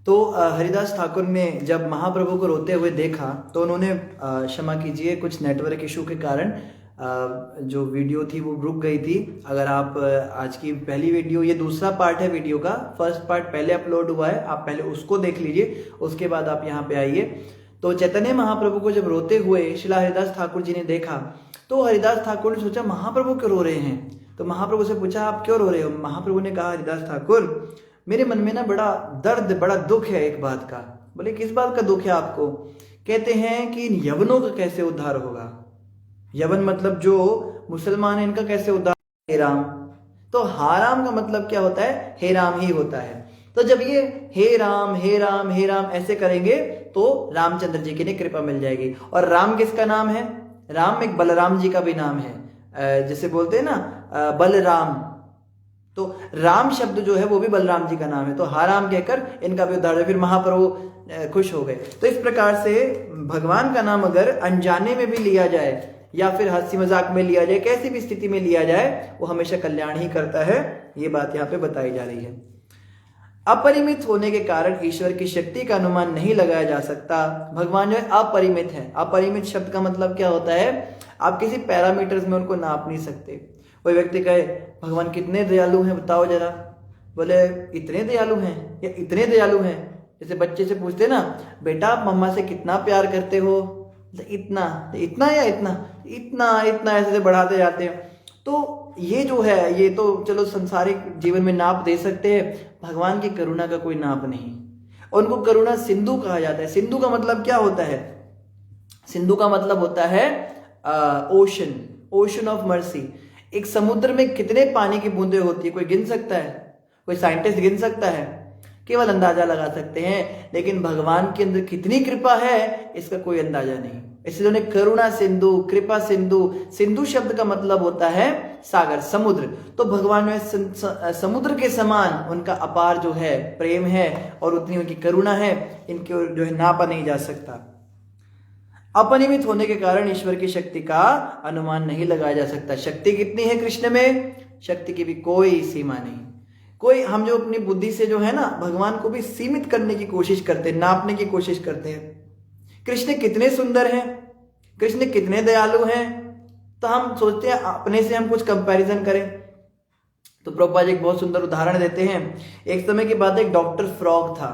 तो हरिदास ठाकुर ने जब महाप्रभु को रोते हुए देखा तो उन्होंने क्षमा कीजिए कुछ नेटवर्क इशू के कारण जो वीडियो थी वो रुक गई थी। अगर आप आज की पहली वीडियो, ये दूसरा पार्ट है वीडियो का, फर्स्ट पार्ट पहले अपलोड हुआ है, आप पहले उसको देख लीजिए, उसके बाद आप यहाँ पे आइए। तो चैतन्य महाप्रभु को जब रोते हुए श्रीला हरिदास ठाकुर जी ने देखा तो हरिदास ठाकुर ने सोचा महाप्रभु क्यों रो रहे हैं। तो महाप्रभु से पूछा आप क्यों रो रहे हो। महाप्रभु ने कहा हरिदास ठाकुर मेरे मन में ना बड़ा दर्द, बड़ा दुख है एक बात का। बोले किस बात का दुख है आपको। कहते हैं कि इन यवनों का कैसे उद्धार होगा। यवन मतलब जो मुसलमान है, इनका कैसे उद्धार। हे राम, तो हाराम का मतलब क्या होता है, हे राम ही होता है। तो जब ये हे राम हे राम हे राम ऐसे करेंगे तो रामचंद्र जी की ने कृपा मिल जाएगी। और राम किसका नाम है, राम एक बलराम जी का भी नाम है, जैसे बोलते हैं ना बलराम, तो राम शब्द जो है वो भी बलराम जी का नाम है। तो हाराम कहकर इनका भी उद्धार। फिर महाप्रभु खुश हो गए। तो इस प्रकार से भगवान का नाम अगर अनजाने में भी लिया जाए या फिर हंसी मजाक में लिया जाए, कैसी भी स्थिति में लिया जाए, वो हमेशा कल्याण ही करता है। ये बात यहाँ पे बताई जा रही है। अपरिमित होने के कारण ईश्वर की शक्ति का अनुमान नहीं लगाया जा सकता। भगवान जो है अपरिमित है। अपरिमित शब्द का मतलब क्या होता है, आप किसी पैरामीटर्स में उनको नाप नहीं सकते। कोई व्यक्ति कहे भगवान कितने दयालु हैं बताओ जरा, बोले इतने दयालु हैं या इतने दयालु हैं। जैसे बच्चे से पूछते ना बेटा आप मम्मा से कितना प्यार करते हो, इतना, इतना या इतना, इतना इतना ऐसे बढ़ाते जाते हैं। तो ये जो है ये तो चलो संसारिक जीवन में नाप दे सकते हैं, भगवान की करुणा का कोई नाप नहीं। और उनको करुणा सिंधु कहा जाता है। सिंधु का मतलब क्या होता है, सिंधु का मतलब होता है ओशन, ओशन ऑफ मर्सी। एक समुद्र में कितने पानी की बूंदें होती है कोई गिन सकता है, कोई साइंटिस्ट गिन सकता है, केवल अंदाजा लगा सकते हैं। लेकिन भगवान के अंदर कितनी कृपा है इसका कोई अंदाजा नहीं। इसलिए उन्हें करुणा सिंधु, कृपा सिंधु, सिंधु शब्द का मतलब होता है सागर, समुद्र। तो भगवान में समुद्र के समान उनका अपार जो है प्रेम है और उतनी उनकी करुणा है, इनके जो है नापा नहीं जा सकता। अपरिमित होने के कारण ईश्वर की शक्ति का अनुमान नहीं लगाया जा सकता। शक्ति कितनी है कृष्ण में, शक्ति की भी कोई सीमा नहीं। कोई हम जो अपनी बुद्धि से जो है ना भगवान को भी सीमित करने की कोशिश करते हैं, नापने की कोशिश करते हैं। कृष्ण कितने सुंदर हैं, कृष्ण कितने दयालु हैं, तो हम सोचते हैं अपने से हम कुछ कंपैरिजन करें। तो प्रभुपाद जी एक बहुत सुंदर उदाहरण देते हैं। एक समय की बात है, एक डॉक्टर फ्रॉग था।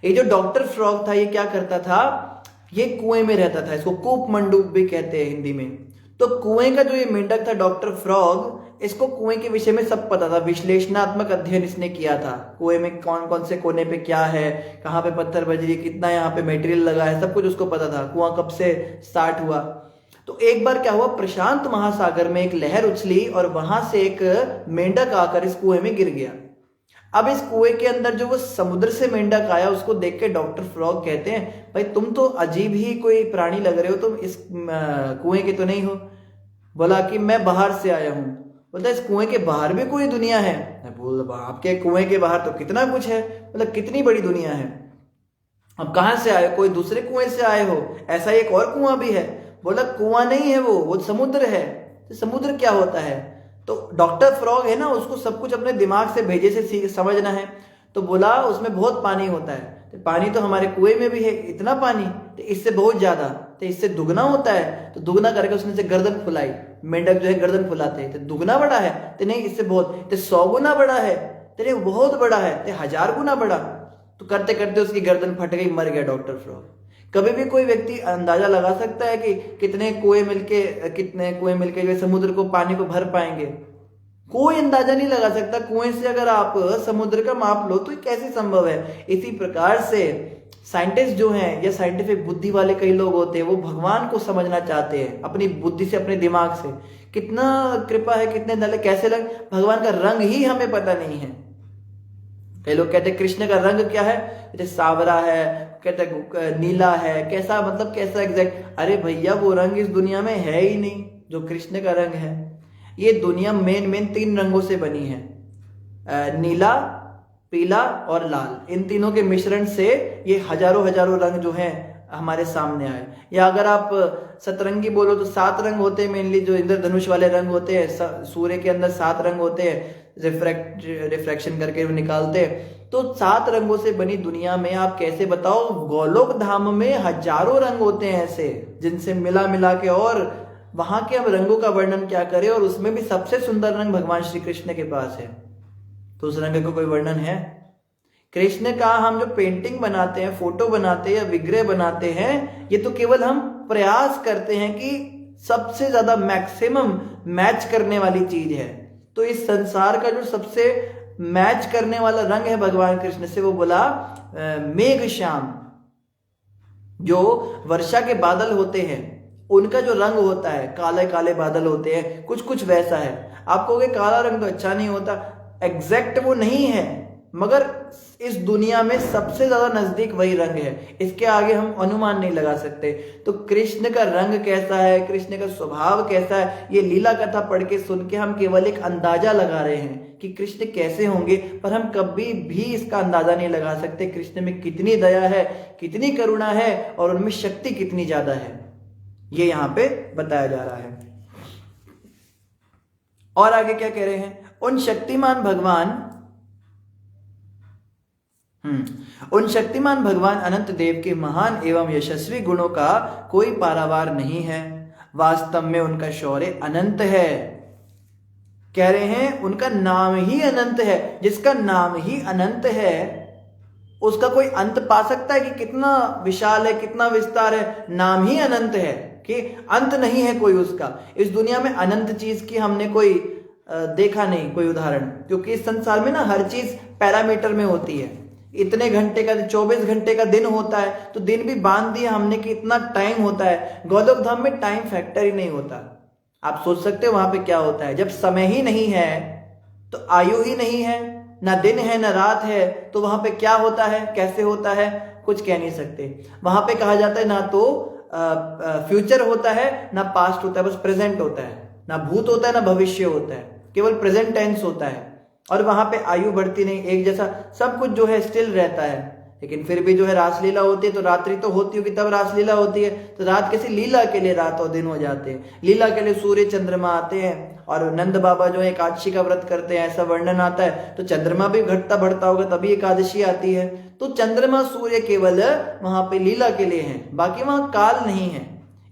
ये जो डॉक्टर फ्रॉग था ये क्या करता था, ये कुएं में रहता था। इसको कूप मंडूक भी कहते हैं हिंदी में। तो कुएं का जो ये मेंढक था डॉक्टर फ्रॉग, इसको कुएं के विषय में सब पता था। विश्लेषणात्मक अध्ययन इसने किया था, कुएं में कौन कौन से कोने पे क्या है, कहाँ पे पत्थर बज रही, कितना यहाँ पे मटेरियल लगा है, सब कुछ उसको पता था। कुआं कब से स्टार्ट हुआ। तो एक बार क्या हुआ, प्रशांत महासागर में एक लहर उछली और वहां से एक मेंढक आकर इस कुएं में गिर गया। अब इस कुएं के अंदर जो वो समुद्र से मेंढक आया उसको देख के डॉक्टर फ्रॉग कहते हैं भाई तुम तो अजीब ही कोई प्राणी लग रहे हो, तुम इस कुएं के तो नहीं हो। बोला कि मैं बाहर से आया हूं। बोलता इस कुएं के बाहर भी कोई दुनिया है। बोल आपके कुएं के बाहर तो कितना कुछ है, मतलब कितनी बड़ी दुनिया है। अब कहां से आए, कोई दूसरे कुएं से आए हो, ऐसा एक और कुआं भी है। बोला कुआं नहीं है, वो समुद्र है। तो समुद्र क्या होता है, तो डॉक्टर फ्रॉग है ना, उसको सब कुछ अपने दिमाग से भेजे से समझना है। तो बोला उसमें बहुत पानी होता है। तो पानी तो हमारे कुएं में भी है, इतना पानी, तो इससे बहुत ज्यादा, तो इससे दुगना होता है। तो दुगना करके उसने से गर्दन फुलाई। मेंढक जो है गर्दन फुलाते हैं, तो दुगना बड़ा है, तो नहीं इससे बहुत, तो 100 गुना बड़ा है, तो बहुत बड़ा है, तो 1000 गुना बड़ा। तो करते करते उसकी गर्दन फट गई, मर गया डॉक्टर फ्रॉग। कभी भी कोई व्यक्ति अंदाजा लगा सकता है कि कितने कुएं मिलके जो समुद्र को पानी को भर पाएंगे, कोई अंदाजा नहीं लगा सकता। कुएं से अगर आप समुद्र का माप लो तो कैसे संभव है। इसी प्रकार से साइंटिस्ट जो हैं या साइंटिफिक बुद्धि वाले कई लोग होते हैं, वो भगवान को समझना चाहते हैं अपनी बुद्धि से, अपने दिमाग से। कितना कृपा है, कितने दल, कैसे लग, भगवान का रंग ही हमें पता नहीं है। कई लोग कहते हैं कृष्ण का रंग क्या है, कहते सावरा है, कहते नीला है, कैसा मतलब कैसा एग्जैक्ट। अरे भैया वो रंग इस दुनिया में है ही नहीं जो कृष्ण का रंग है। ये दुनिया मेन 3 रंगों से बनी है, नीला, पीला और लाल, इन तीनों के मिश्रण से ये हजारों हजारों रंग जो हैं हमारे सामने आए। या अगर आप सतरंगी बोलो तो 7 रंग होते हैं मेनली, जो इंद्रधनुष वाले रंग होते हैं। सूर्य के अंदर 7 रंग होते हैं, रिफ्रैक्शन करके वो निकालते हैं। तो 7 रंगों से बनी दुनिया में आप कैसे बताओ, गोलोक धाम में हजारों रंग होते हैं ऐसे, जिनसे मिला मिला के, और वहां के हम रंगों का वर्णन क्या करें। और उसमें भी सबसे सुंदर रंग भगवान श्री कृष्ण के पास है, तो उस रंग का कोई वर्णन है? कृष्ण का हम जो पेंटिंग बनाते हैं, फोटो बनाते हैं या विग्रह बनाते हैं, ये तो केवल हम प्रयास करते हैं कि सबसे ज्यादा मैक्सिमम मैच करने वाली चीज है। तो इस संसार का जो सबसे मैच करने वाला रंग है भगवान कृष्ण से, वो बोला मेघ श्याम। जो वर्षा के बादल होते हैं उनका जो रंग होता है, काले काले बादल होते हैं, कुछ कुछ वैसा है। आप कहोगे काला रंग तो अच्छा नहीं होता, एग्जैक्ट वो नहीं है, मगर इस दुनिया में सबसे ज्यादा नजदीक वही रंग है। इसके आगे हम अनुमान नहीं लगा सकते। तो कृष्ण का रंग कैसा है, कृष्ण का स्वभाव कैसा है, ये लीला कथा पढ़ के सुन के हम केवल एक अंदाजा लगा रहे हैं कि कृष्ण कैसे होंगे, पर हम कभी भी इसका अंदाजा नहीं लगा सकते कृष्ण में कितनी दया है, कितनी करुणा है, और उनमें शक्ति कितनी ज्यादा है। ये यहां पे बताया जा रहा है। और आगे क्या कह रहे हैं, उन शक्तिमान भगवान अनंत देव के महान एवं यशस्वी गुणों का कोई पारावार नहीं है। वास्तव में उनका शौर्य अनंत है। कह रहे हैं उनका नाम ही अनंत है। जिसका नाम ही अनंत है उसका कोई अंत पा सकता है कि कितना विशाल है, कितना विस्तार है? नाम ही अनंत है कि अंत नहीं है कोई उसका। इस दुनिया में अनंत चीज की हमने कोई देखा नहीं कोई उदाहरण, क्योंकि इस संसार में ना हर चीज पैरामीटर में होती है। इतने घंटे का 24 घंटे का दिन होता है, तो दिन भी बांध दिया हमने कि इतना टाइम होता है। गोलोक धाम में टाइम फैक्टर ही नहीं होता। आप सोच सकते हो वहां पे क्या होता है। जब समय ही नहीं है तो आयु ही नहीं है, ना दिन है ना रात है, तो वहां पे क्या होता है, कैसे होता है, कुछ कह नहीं सकते। वहां पे कहा जाता है ना तो फ्यूचर होता है ना पास्ट होता है, बस प्रेजेंट होता है। ना भूत होता है ना भविष्य होता है, केवल प्रेजेंट टेंस होता है। और वहां पे आयु बढ़ती नहीं, एक जैसा सब कुछ जो है स्टिल रहता है। लेकिन फिर भी जो है रासलीला होती है, तो रात्रि तो होती होगी तब रासलीला होती है। तो रात किसी लीला के लिए रात और दिन हो जाते हैं। लीला के लिए सूर्य चंद्रमा आते हैं, और नंद बाबा जो है एकादशी का व्रत करते हैं, ऐसा वर्णन आता है। तो चंद्रमा भी घटता बढ़ता होगा तभी एकादशी आती है। तो चंद्रमा सूर्य केवल वहां पे लीला के लिए है, बाकी वहां काल नहीं है।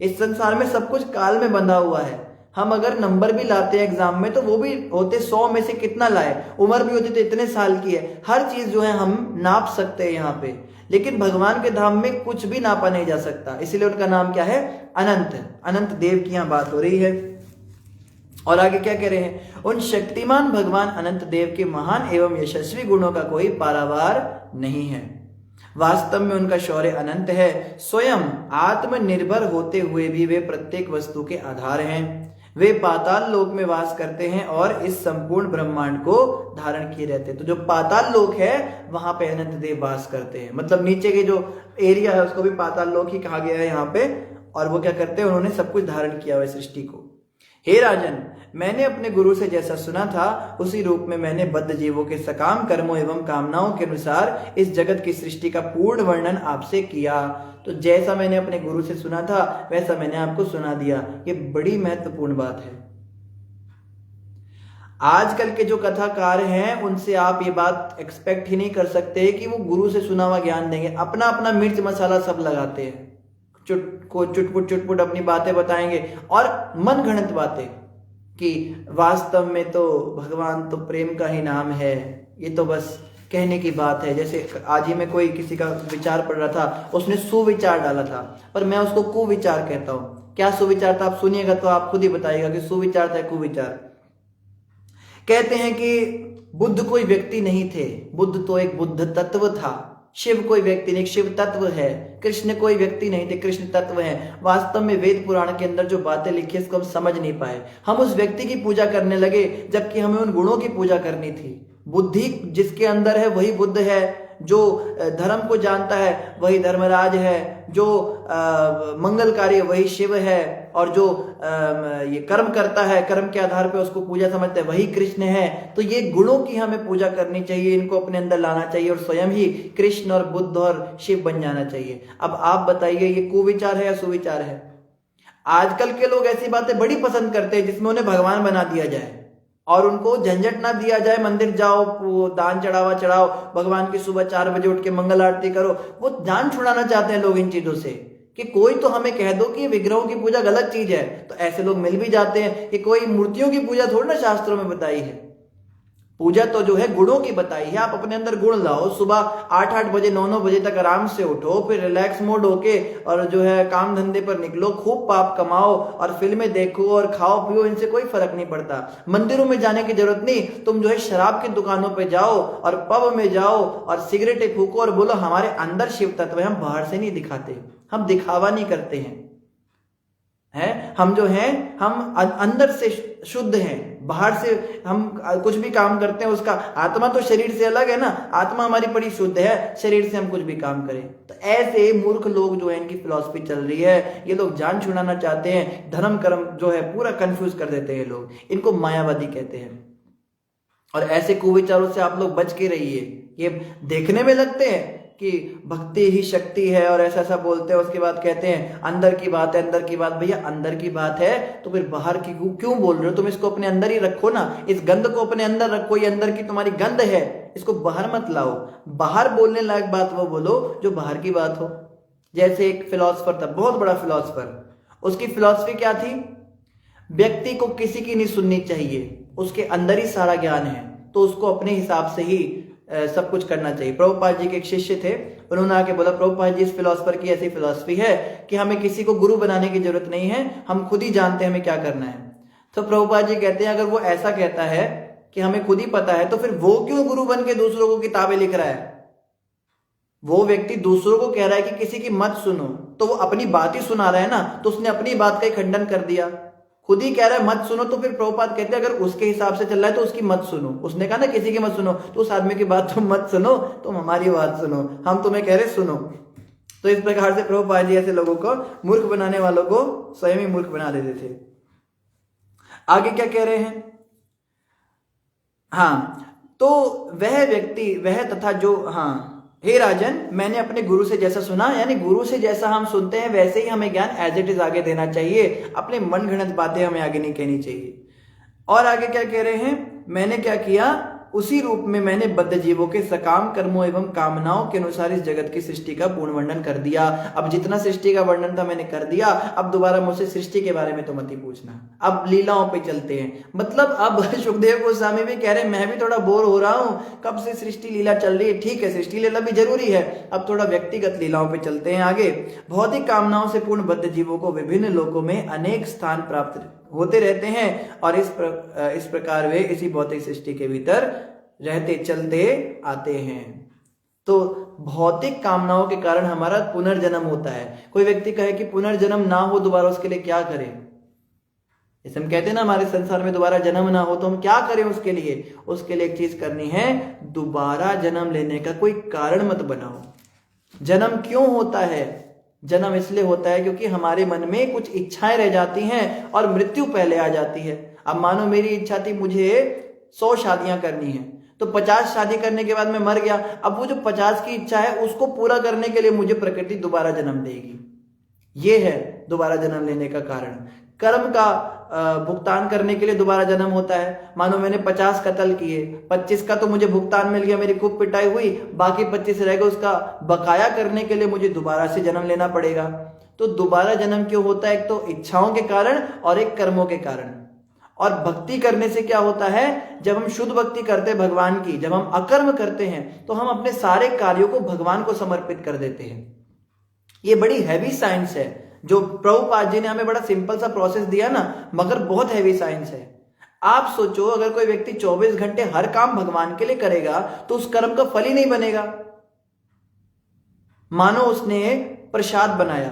इस संसार में सब कुछ काल में बंधा हुआ है। हम अगर नंबर भी लाते हैं एग्जाम में, तो वो भी होते 100 में से कितना लाए, उम्र भी होती तो इतने साल की है। हर चीज जो है हम नाप सकते हैं यहाँ पे, लेकिन भगवान के धाम में कुछ भी नापा नहीं जा सकता। इसीलिए उनका नाम क्या है, अनंत। अनंत देव की यहाँ बात हो रही है। और आगे क्या कह रहे हैं, उन शक्तिमान भगवान अनंत देव के महान एवं यशस्वी गुणों का कोई पारावार नहीं है। वास्तव में उनका शौर्य अनंत है। स्वयं आत्मनिर्भर होते हुए भी वे प्रत्येक वस्तु के आधार हैं। वे पाताल लोक में वास करते हैं और इस संपूर्ण ब्रह्मांड को धारण किए रहते हैं। तो जो पाताल लोक है वहां पे अनंत देव वास करते हैं, मतलब नीचे के जो एरिया है उसको भी पाताल लोक ही कहा गया है यहाँ पे। और वो क्या करते हैं, उन्होंने सब कुछ धारण किया हुआ है सृष्टि को। हे राजन, मैंने अपने गुरु से जैसा सुना था उसी रूप में मैंने बद्ध जीवों के सकाम कर्मों एवं कामनाओं के अनुसार इस जगत की सृष्टि का पूर्ण वर्णन आपसे किया। तो जैसा मैंने अपने गुरु से सुना था वैसा मैंने आपको सुना दिया। ये बड़ी महत्वपूर्ण बात है। आजकल के जो कथाकार हैं उनसे आप ये बात एक्सपेक्ट ही नहीं कर सकते कि वो गुरु से सुना हुआ ज्ञान देंगे। अपना अपना मिर्च मसाला सब लगाते हैं, चुटपुट अपनी बातें बताएंगे, और मन घड़ंत बातें कि वास्तव में तो भगवान तो प्रेम का ही नाम है। ये तो बस कहने की बात है। जैसे आज ही में कोई किसी का विचार पढ़ रहा था, उसने सुविचार डाला था, पर मैं उसको कुविचार कहता हूं। क्या सुविचार था आप सुनिएगा तो आप खुद ही बताइएगा कि सुविचार था कुविचार। कहते हैं कि बुद्ध कोई व्यक्ति नहीं थे, बुद्ध तो एक बुद्ध तत्व था। शिव कोई व्यक्ति नहीं, शिव तत्व है। कृष्ण कोई व्यक्ति नहीं थे, कृष्ण तत्व है। वास्तव में वेद पुराण के अंदर जो बातें लिखी इसको हम समझ नहीं पाए। हम उस व्यक्ति की पूजा करने लगे जबकि हमें उन गुणों की पूजा करनी थी। बुद्धि जिसके अंदर है वही बुद्ध है, जो धर्म को जानता है वही धर्मराज है, जो मंगलकारी वही शिव है, और जो ये कर्म करता है, कर्म के आधार पे उसको पूजा समझते हैं वही कृष्ण है। तो ये गुणों की हमें पूजा करनी चाहिए, इनको अपने अंदर लाना चाहिए और स्वयं ही कृष्ण और बुद्ध और शिव बन जाना चाहिए। अब आप बताइए ये कुविचार है या सुविचार है? आजकल के लोग ऐसी बातें बड़ी पसंद करते हैं जिसमें उन्हें भगवान बना दिया जाए और उनको झंझट ना दिया जाए, मंदिर जाओ, दान चढ़ावा चढ़ाओ, भगवान की सुबह 4 बजे उठ के मंगल आरती करो। वो जान छुड़ाना चाहते हैं लोग इन चीजों से कि कोई तो हमें कह दो कि विग्रहों की पूजा गलत चीज है। तो ऐसे लोग मिल भी जाते हैं कि कोई मूर्तियों की पूजा थोड़ी ना शास्त्रों में बताई है, पूजा तो जो है गुणों की बताई है। आप अपने अंदर गुण लाओ, सुबह 8-8 बजे 9-9 बजे तक आराम से उठो, फिर रिलैक्स मोड होके और जो है काम धंधे पर निकलो, खूब पाप कमाओ और फिल्में देखो और खाओ पियो, इनसे कोई फर्क नहीं पड़ता। मंदिरों में जाने की जरूरत नहीं, तुम जो है शराब की दुकानों पे जाओ और पब में जाओ और सिगरेटें फूको और बोलो हमारे अंदर शिव तत्व है, हम बाहर से नहीं दिखाते, हम दिखावा नहीं करते हैं, हम जो हैं हम अंदर से शुद्ध हैं, बाहर से हम कुछ भी काम करते हैं उसका, आत्मा तो शरीर से अलग है ना, आत्मा हमारी बड़ी शुद्ध है, शरीर से हम कुछ भी काम करें। तो ऐसे मूर्ख लोग जो है इनकी फिलॉसफी चल रही है, ये लोग जान छुड़ाना चाहते हैं, धर्म कर्म जो है पूरा कंफ्यूज कर देते हैं लोग, इनको मायावादी कहते हैं। और ऐसे कुविचारों से आप लोग बच के रहिए। ये देखने में लगते हैं कि भक्ति ही शक्ति है और ऐसा ऐसा बोलते हैं, उसके बाद कहते हैं अंदर की बात है, अंदर की बात। भैया अंदर की बात है तो फिर बाहर की क्यों बोल रहे हो? तुम इसको अपने अंदर ही रखो ना, इस गंध को अपने अंदर रखो, ये अंदर की तुम्हारी गंध है, इसको बाहर मत लाओ। बाहर बोलने लायक बात वो बोलो जो बाहर की बात हो। जैसे एक फिलोसफर था, बहुत बड़ा फिलोसफर, उसकी फिलॉसफी क्या थी? व्यक्ति को किसी की नहीं सुननी चाहिए, उसके अंदर ही सारा ज्ञान है, तो उसको अपने हिसाब से ही सब कुछ करना चाहिए। प्रभुपाद जी के एक शिष्य थे, उन्होंने आके बोला प्रभुपाद जी इस फिलोसफर की ऐसी फिलॉसफी है कि हमें किसी को गुरु बनाने की जरूरत नहीं है, हम खुद ही जानते हैं हमें क्या करना है। तो प्रभुपाद जी कहते हैं अगर वो ऐसा कहता है कि हमें खुद ही पता है, तो फिर वो क्यों गुरु बन के दूसरों को किताबें लिख रहा है? वो व्यक्ति दूसरों को कह रहा है कि किसी की मत सुनो, तो वो अपनी बात ही सुना रहा है ना, तो उसने अपनी बात का ही खंडन कर दिया। खुद ही कह रहा है मत सुनो, तो फिर प्रभुपाद कहते हैं अगर उसके हिसाब से चल रहा है तो उसकी मत सुनो। उसने कहा ना किसी की मत सुनो, तो उस आदमी की बात तुम मत सुनो, तुम हमारी बात सुनो, हम तुम्हें कह रहे सुनो। तो इस प्रकार से प्रभुपाद जी ऐसे लोगों को, मूर्ख बनाने वालों को स्वयं ही मूर्ख बना देते थे। आगे क्या कह रहे हैं? हाँ, तो वह व्यक्ति, वह तथा जो, हाँ, हे राजन, मैंने अपने गुरु से जैसा सुना, यानी गुरु से जैसा हम सुनते हैं वैसे ही हमें ज्ञान एज इट इज आगे देना चाहिए, अपने मन घड़ंत बातें हमें आगे नहीं कहनी चाहिए। और आगे क्या कह रहे हैं? मैंने क्या किया, उसी रूप में मैंने बद्ध जीवों के सकाम कर्मों एवं कामनाओं के अनुसार इस जगत की सृष्टि का पूर्ण वर्णन कर दिया। अब जितना सृष्टि का वर्णन था मैंने कर दिया, अब दोबारा मुझसे सृष्टि के बारे में तो मत ही पूछना, अब लीलाओं पे चलते हैं। मतलब अब सुखदेव गोस्वामी भी कह रहे हैं मैं भी थोड़ा बोर हो रहा हूं, कब से सृष्टि लीला चल रही है, ठीक है सृष्टि लीला भी जरूरी है, अब थोड़ा व्यक्तिगत लीलाओं पे चलते हैं आगे। भौतिक कामनाओं से पूर्ण बद्ध जीवों को विभिन्न लोकों में अनेक स्थान प्राप्त होते रहते हैं और इस प्रकार वे इसी भौतिक सृष्टि के भीतर रहते चलते आते हैं। तो भौतिक कामनाओं के कारण हमारा पुनर्जन्म होता है। कोई व्यक्ति कहे कि पुनर्जन्म ना हो दोबारा, उसके लिए क्या करें? जैसे हम कहते हैं ना हमारे संसार में दोबारा जन्म ना हो, तो हम क्या करें उसके लिए? उसके लिए एक चीज करनी है, दोबारा जन्म लेने का कोई कारण मत बनाओ। जन्म क्यों होता है? जन्म इसलिए होता है क्योंकि हमारे मन में कुछ इच्छाएं रह जाती हैं और मृत्यु पहले आ जाती है। अब मानो मेरी इच्छा थी मुझे 100 शादियां करनी है, तो 50 शादी करने के बाद मैं मर गया, अब वो जो 50 की इच्छा है उसको पूरा करने के लिए मुझे प्रकृति दोबारा जन्म देगी। ये है दोबारा जन्म लेने का कारण। कर्म का भुगतान करने के लिए दोबारा जन्म होता है। मानो मैंने 50 कत्ल किए, 25 का तो मुझे भुगतान मिल गया, मेरी खूब पिटाई हुई, बाकी 25 रह गए, उसका बकाया करने के लिए मुझे दोबारा से जन्म लेना पड़ेगा। तो दोबारा जन्म क्यों होता है? एक तो इच्छाओं के कारण और एक कर्मों के कारण। और भक्ति करने से क्या होता है? जब हम शुद्ध भक्ति करते हैं भगवान की, जब हम अकर्म करते हैं, तो हम अपने सारे कार्यों को भगवान को समर्पित कर देते हैं। ये बड़ी हैवी साइंस है जो प्रभुपाद जी ने हमें बड़ा सिंपल सा प्रोसेस दिया ना, मगर बहुत हैवी साइंस है। आप सोचो अगर कोई व्यक्ति 24 घंटे हर काम भगवान के लिए करेगा तो उस कर्म का फल ही नहीं बनेगा। मानो उसने प्रसाद बनाया,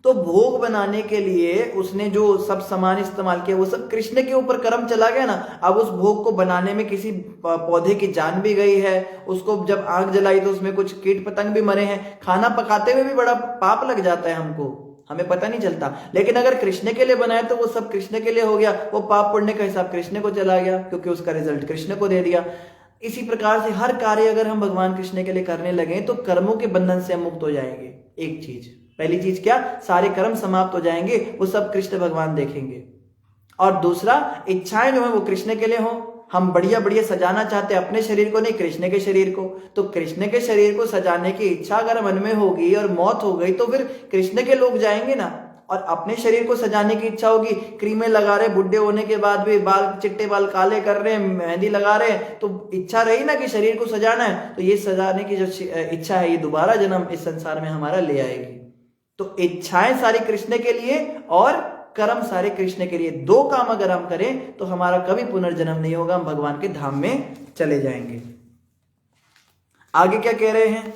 तो भोग बनाने के लिए उसने जो सब सामान इस्तेमाल किया वो सब कृष्ण के ऊपर कर्म चला गया ना। अब उस भोग को बनाने में किसी पौधे की जान भी गई है, उसको जब आग जलाई तो उसमें कुछ कीट पतंग भी मरे हैं, खाना पकाते हुए भी बड़ा पाप लग जाता है हमको, हमें पता नहीं चलता। लेकिन अगर कृष्ण के लिए बनाए तो वो सब कृष्ण के लिए हो गया, वो पाप पुण्य का हिसाब कृष्ण को चला गया क्योंकि उसका रिजल्ट कृष्ण को दे दिया। इसी प्रकार से हर कार्य अगर हम भगवान कृष्ण के लिए करने लगे तो कर्मों के बंधन से हम मुक्त हो जाएंगे। एक चीज, पहली चीज क्या, सारे कर्म समाप्त हो जाएंगे, वो सब कृष्ण भगवान देखेंगे। और दूसरा, इच्छाएं जो है वो कृष्ण के लिए हो। हम बढ़िया बढ़िया सजाना चाहते हैं अपने शरीर को नहीं, कृष्ण के शरीर को। तो कृष्ण के शरीर को सजाने की इच्छा अगर मन में होगी और मौत हो गई तो फिर कृष्ण के लोग जाएंगे ना। और अपने शरीर को सजाने की इच्छा होगी, क्रीमें लगा रहे, बुढ़े होने के बाद भी बाल चिट्टे बाल काले कर रहे हैं, मेहंदी लगा रहे हैं, तो इच्छा रही ना कि शरीर को सजाना है, तो ये सजाने की जो इच्छा है ये दोबारा जन्म इस संसार में हमारा ले आएगी। तो इच्छाएं सारी कृष्ण के लिए और कर्म सारे कृष्ण के लिए। दो काम अगर हम करें तो हमारा कभी पुनर्जन्म नहीं होगा, हम भगवान के धाम में चले जाएंगे। आगे क्या कह रहे हैं,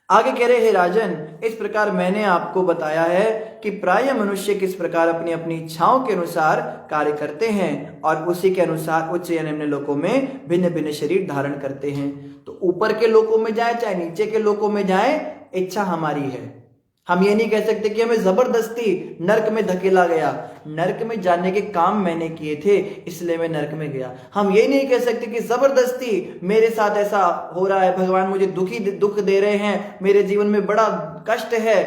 आगे कह रहे हैं, राजन इस प्रकार मैंने आपको बताया है कि प्राय मनुष्य किस प्रकार अपनी अपनी इच्छाओं के अनुसार कार्य करते हैं और उसी के अनुसार उच्च या निम्न लोकों में भिन्न भिन्न शरीर धारण करते हैं। तो ऊपर के लोकों में जाए चाहे नीचे के लोकों में जाए, इच्छा हमारी है। हम ये नहीं कह सकते कि हमें जबरदस्ती नरक में धकेला गया, नरक में जाने के काम मैंने किए थे इसलिए मैं नरक में गया। हम ये नहीं कह सकते कि जबरदस्ती मेरे साथ ऐसा हो रहा है, भगवान मुझे दुख दे रहे हैं, मेरे जीवन में बड़ा कष्ट है,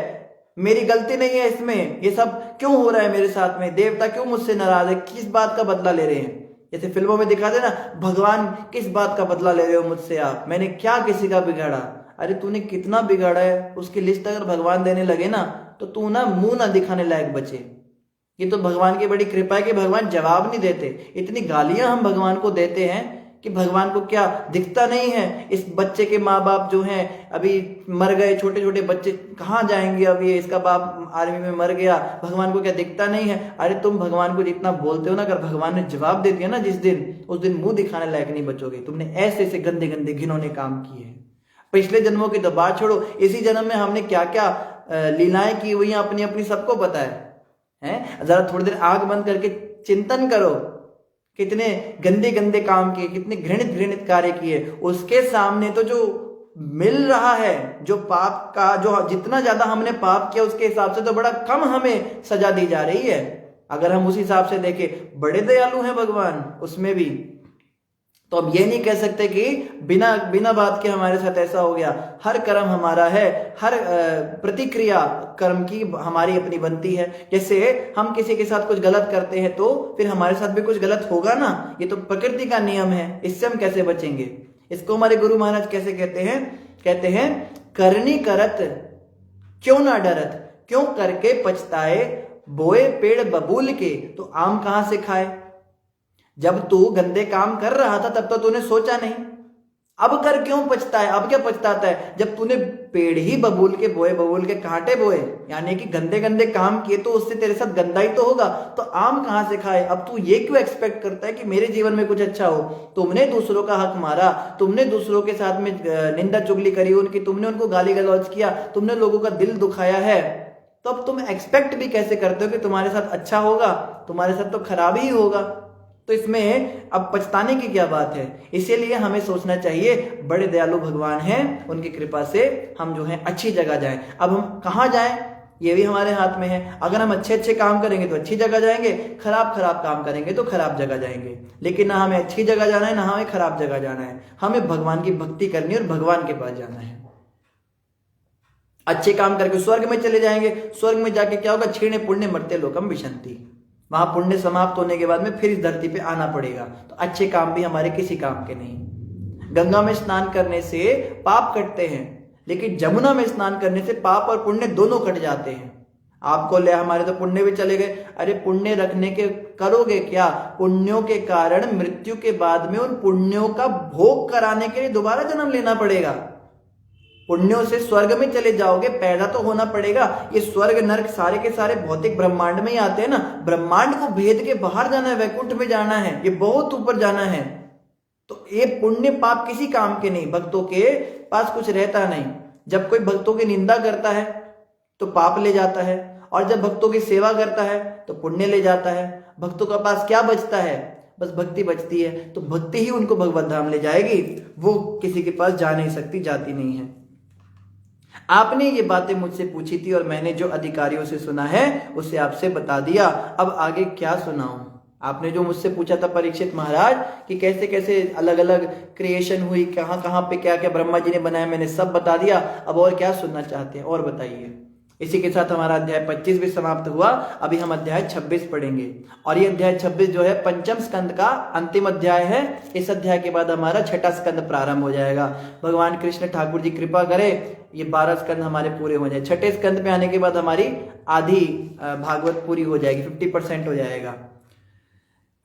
मेरी गलती नहीं है इसमें, ये सब क्यों हो रहा है मेरे साथ में, देवता क्यों मुझसे नाराज है, किस बात का बदला ले रहे हैं। जैसे फिल्मों में दिखाते ना, भगवान किस बात का बदला ले रहे हो मुझसे आप, मैंने क्या किसी का बिगाड़ा। अरे तूने कितना बिगाड़ा है उसकी लिस्ट अगर भगवान देने लगे ना तो तू ना मुंह ना दिखाने लायक बचे। ये तो भगवान की बड़ी कृपा है कि भगवान जवाब नहीं देते। इतनी गालियां हम भगवान को देते हैं कि भगवान को क्या दिखता नहीं है। इस बच्चे के माँ बाप जो हैं अभी मर गए, छोटे छोटे बच्चे कहाँ जाएंगे, अब ये इसका बाप आर्मी में मर गया, भगवान को क्या दिखता नहीं है। अरे तुम भगवान को जितना बोलते हो ना, अगर भगवान ने जवाब दे दिया ना जिस दिन, उस दिन मुंह दिखाने लायक नहीं बचोगे। तुमने ऐसे ऐसे गंदे गंदे घिनौने काम किए हैं। पिछले जन्मों की तो बात छोड़ो, इसी जन्म में हमने क्या क्या लीलाएं की हुई अपनी अपनी सबको पता है। जरा थोड़ी देर आंख बंद करके चिंतन करो, कितने गंदे गंदे काम किए, कितने घृणित घृणित कार्य किए। उसके सामने तो जो मिल रहा है, जो पाप का, जो जितना ज्यादा हमने पाप किया उसके हिसाब से तो बड़ा कम हमें सजा दी जा रही है। अगर हम उस हिसाब से देखें, बड़े दयालु हैं भगवान उसमें भी। तो अब ये नहीं कह सकते कि बिना बिना बात के हमारे साथ ऐसा हो गया। हर कर्म हमारा है, हर प्रतिक्रिया कर्म की हमारी अपनी बनती है। जैसे हम किसी के साथ कुछ गलत करते हैं तो फिर हमारे साथ भी कुछ गलत होगा ना, ये तो प्रकृति का नियम है, इससे हम कैसे बचेंगे। इसको हमारे गुरु महाराज कैसे कहते हैं, कहते हैं करनी करत क्यों ना डरत, क्यों करके पछताए, बोए पेड़ बबूल के तो आम कहां से खाए। जब तू गंदे काम कर रहा था तब तो तूने सोचा नहीं, अब कर क्यों पछता है, अब क्या पछताता है। जब तूने पेड़ ही बबूल के बोए, बबूल के कांटे बोए, यानी कि गंदे गंदे काम किए, तो उससे तेरे साथ गंदा ही तो होगा, तो आम कहां से खाए। अब तू ये क्यों एक्सपेक्ट करता है कि मेरे जीवन में कुछ अच्छा हो। तुमने दूसरों का हक मारा, तुमने दूसरों के साथ में निंदा चुगली करी उनकी, तुमने उनको गाली गलौज किया, तुमने लोगों का दिल दुखाया है, तो अब तुम एक्सपेक्ट भी कैसे करते हो कि तुम्हारे साथ अच्छा होगा, तुम्हारे साथ तो खराब ही होगा। तो इसमें अब पछताने की क्या बात है। इसीलिए हमें सोचना चाहिए बड़े दयालु भगवान हैं, उनकी कृपा से हम जो है अच्छी जगह जाएं। अब हम कहाँ जाएं ये भी हमारे हाथ में है। अगर हम अच्छे अच्छे काम करेंगे तो अच्छी जगह जाएंगे, खराब खराब काम करेंगे तो खराब जगह जाएंगे। लेकिन ना हमें अच्छी जगह जाना है ना हमें खराब जगह जाना है, हमें भगवान की भक्ति करनी है और भगवान के पास जाना है। अच्छे काम करके स्वर्ग में चले जाएंगे, स्वर्ग में जाके क्या होगा, क्षीणे पुण्य मर्त्य लोकम विशन्ति, वहां पुण्य समाप्त होने के बाद में फिर इस धरती पे आना पड़ेगा। तो अच्छे काम भी हमारे किसी काम के नहीं। गंगा में स्नान करने से पाप कटते हैं, लेकिन जमुना में स्नान करने से पाप और पुण्य दोनों कट जाते हैं। आपको ले हमारे तो पुण्य भी चले गए। अरे पुण्य रखने के करोगे क्या, पुण्यों के कारण मृत्यु के बाद में उन पुण्यों का भोग कराने के लिए दोबारा जन्म लेना पड़ेगा। पुण्यों से स्वर्ग में चले जाओगे, पैदा तो होना पड़ेगा। ये स्वर्ग नरक सारे के सारे भौतिक ब्रह्मांड में ही आते हैं ना, ब्रह्मांड को भेद के बाहर जाना है, वैकुंठ में जाना है, ये बहुत ऊपर जाना है। तो ये पुण्य पाप किसी काम के नहीं, भक्तों के पास कुछ रहता नहीं। जब कोई भक्तों की निंदा करता है तो पाप ले जाता है, और जब भक्तों की सेवा करता है तो पुण्य ले जाता है। भक्तों के पास क्या बचता है? बस भक्ति बचती है। तो भक्ति ही उनको भगवत धाम ले जाएगी, वो किसी के पास जा नहीं सकती, जाती नहीं है। आपने ये बातें मुझसे पूछी थी और मैंने जो अधिकारियों से सुना है उसे आपसे बता दिया। अब आगे क्या सुनाऊं? आपने जो मुझसे पूछा था परीक्षित महाराज कि कैसे कैसे अलग अलग क्रिएशन हुई, कहाँ कहाँ पे क्या क्या ब्रह्मा जी ने बनाया, मैंने सब बता दिया। अब और क्या सुनना चाहते हैं, और बताइए। इसी के साथ हमारा अध्याय 25 भी समाप्त हुआ। अभी हम अध्याय 26 पढ़ेंगे, और ये अध्याय 26 जो है पंचम स्कंद का अंतिम अध्याय है। इस अध्याय के बाद हमारा छठा स्कंद प्रारंभ हो जाएगा। भगवान कृष्ण ठाकुर जी कृपा करे ये 12 स्कंद हमारे पूरे हो जाए। छठे स्कंद पे आने के बाद हमारी आधी भागवत पूरी हो जाएगी, 50% हो जाएगा।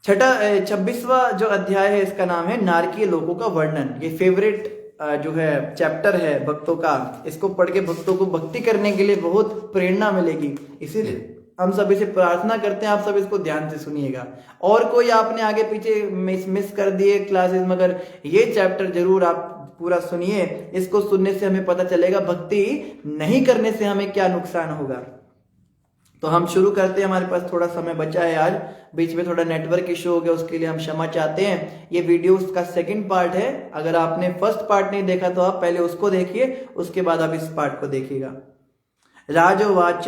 26वां जो अध्याय है इसका नाम है नारकीय लोकों का वर्णन। ये फेवरेट जो है चैप्टर है भक्तों का। इसको पढ़ के भक्तों को भक्ति करने के लिए बहुत प्रेरणा मिलेगी, इसीलिए हम सब इसे प्रार्थना करते हैं। आप सब इसको ध्यान से सुनिएगा। और कोई आपने आगे पीछे मिस कर दिए क्लासेस, मगर ये चैप्टर जरूर आप पूरा सुनिए। इसको सुनने से हमें पता चलेगा भक्ति नहीं करने से हमें क्या नुकसान होगा। तो हम शुरू करते हैं। हमारे पास थोड़ा समय बचा है आज, बीच में थोड़ा नेटवर्क इशू हो गया, उसके लिए हम क्षमा चाहते हैं। ये वीडियो उसका सेकंड पार्ट है। अगर आपने फर्स्ट पार्ट नहीं देखा तो आप पहले उसको देखिए, उसके बाद आप इस पार्ट को देखिएगा। राजोवाच,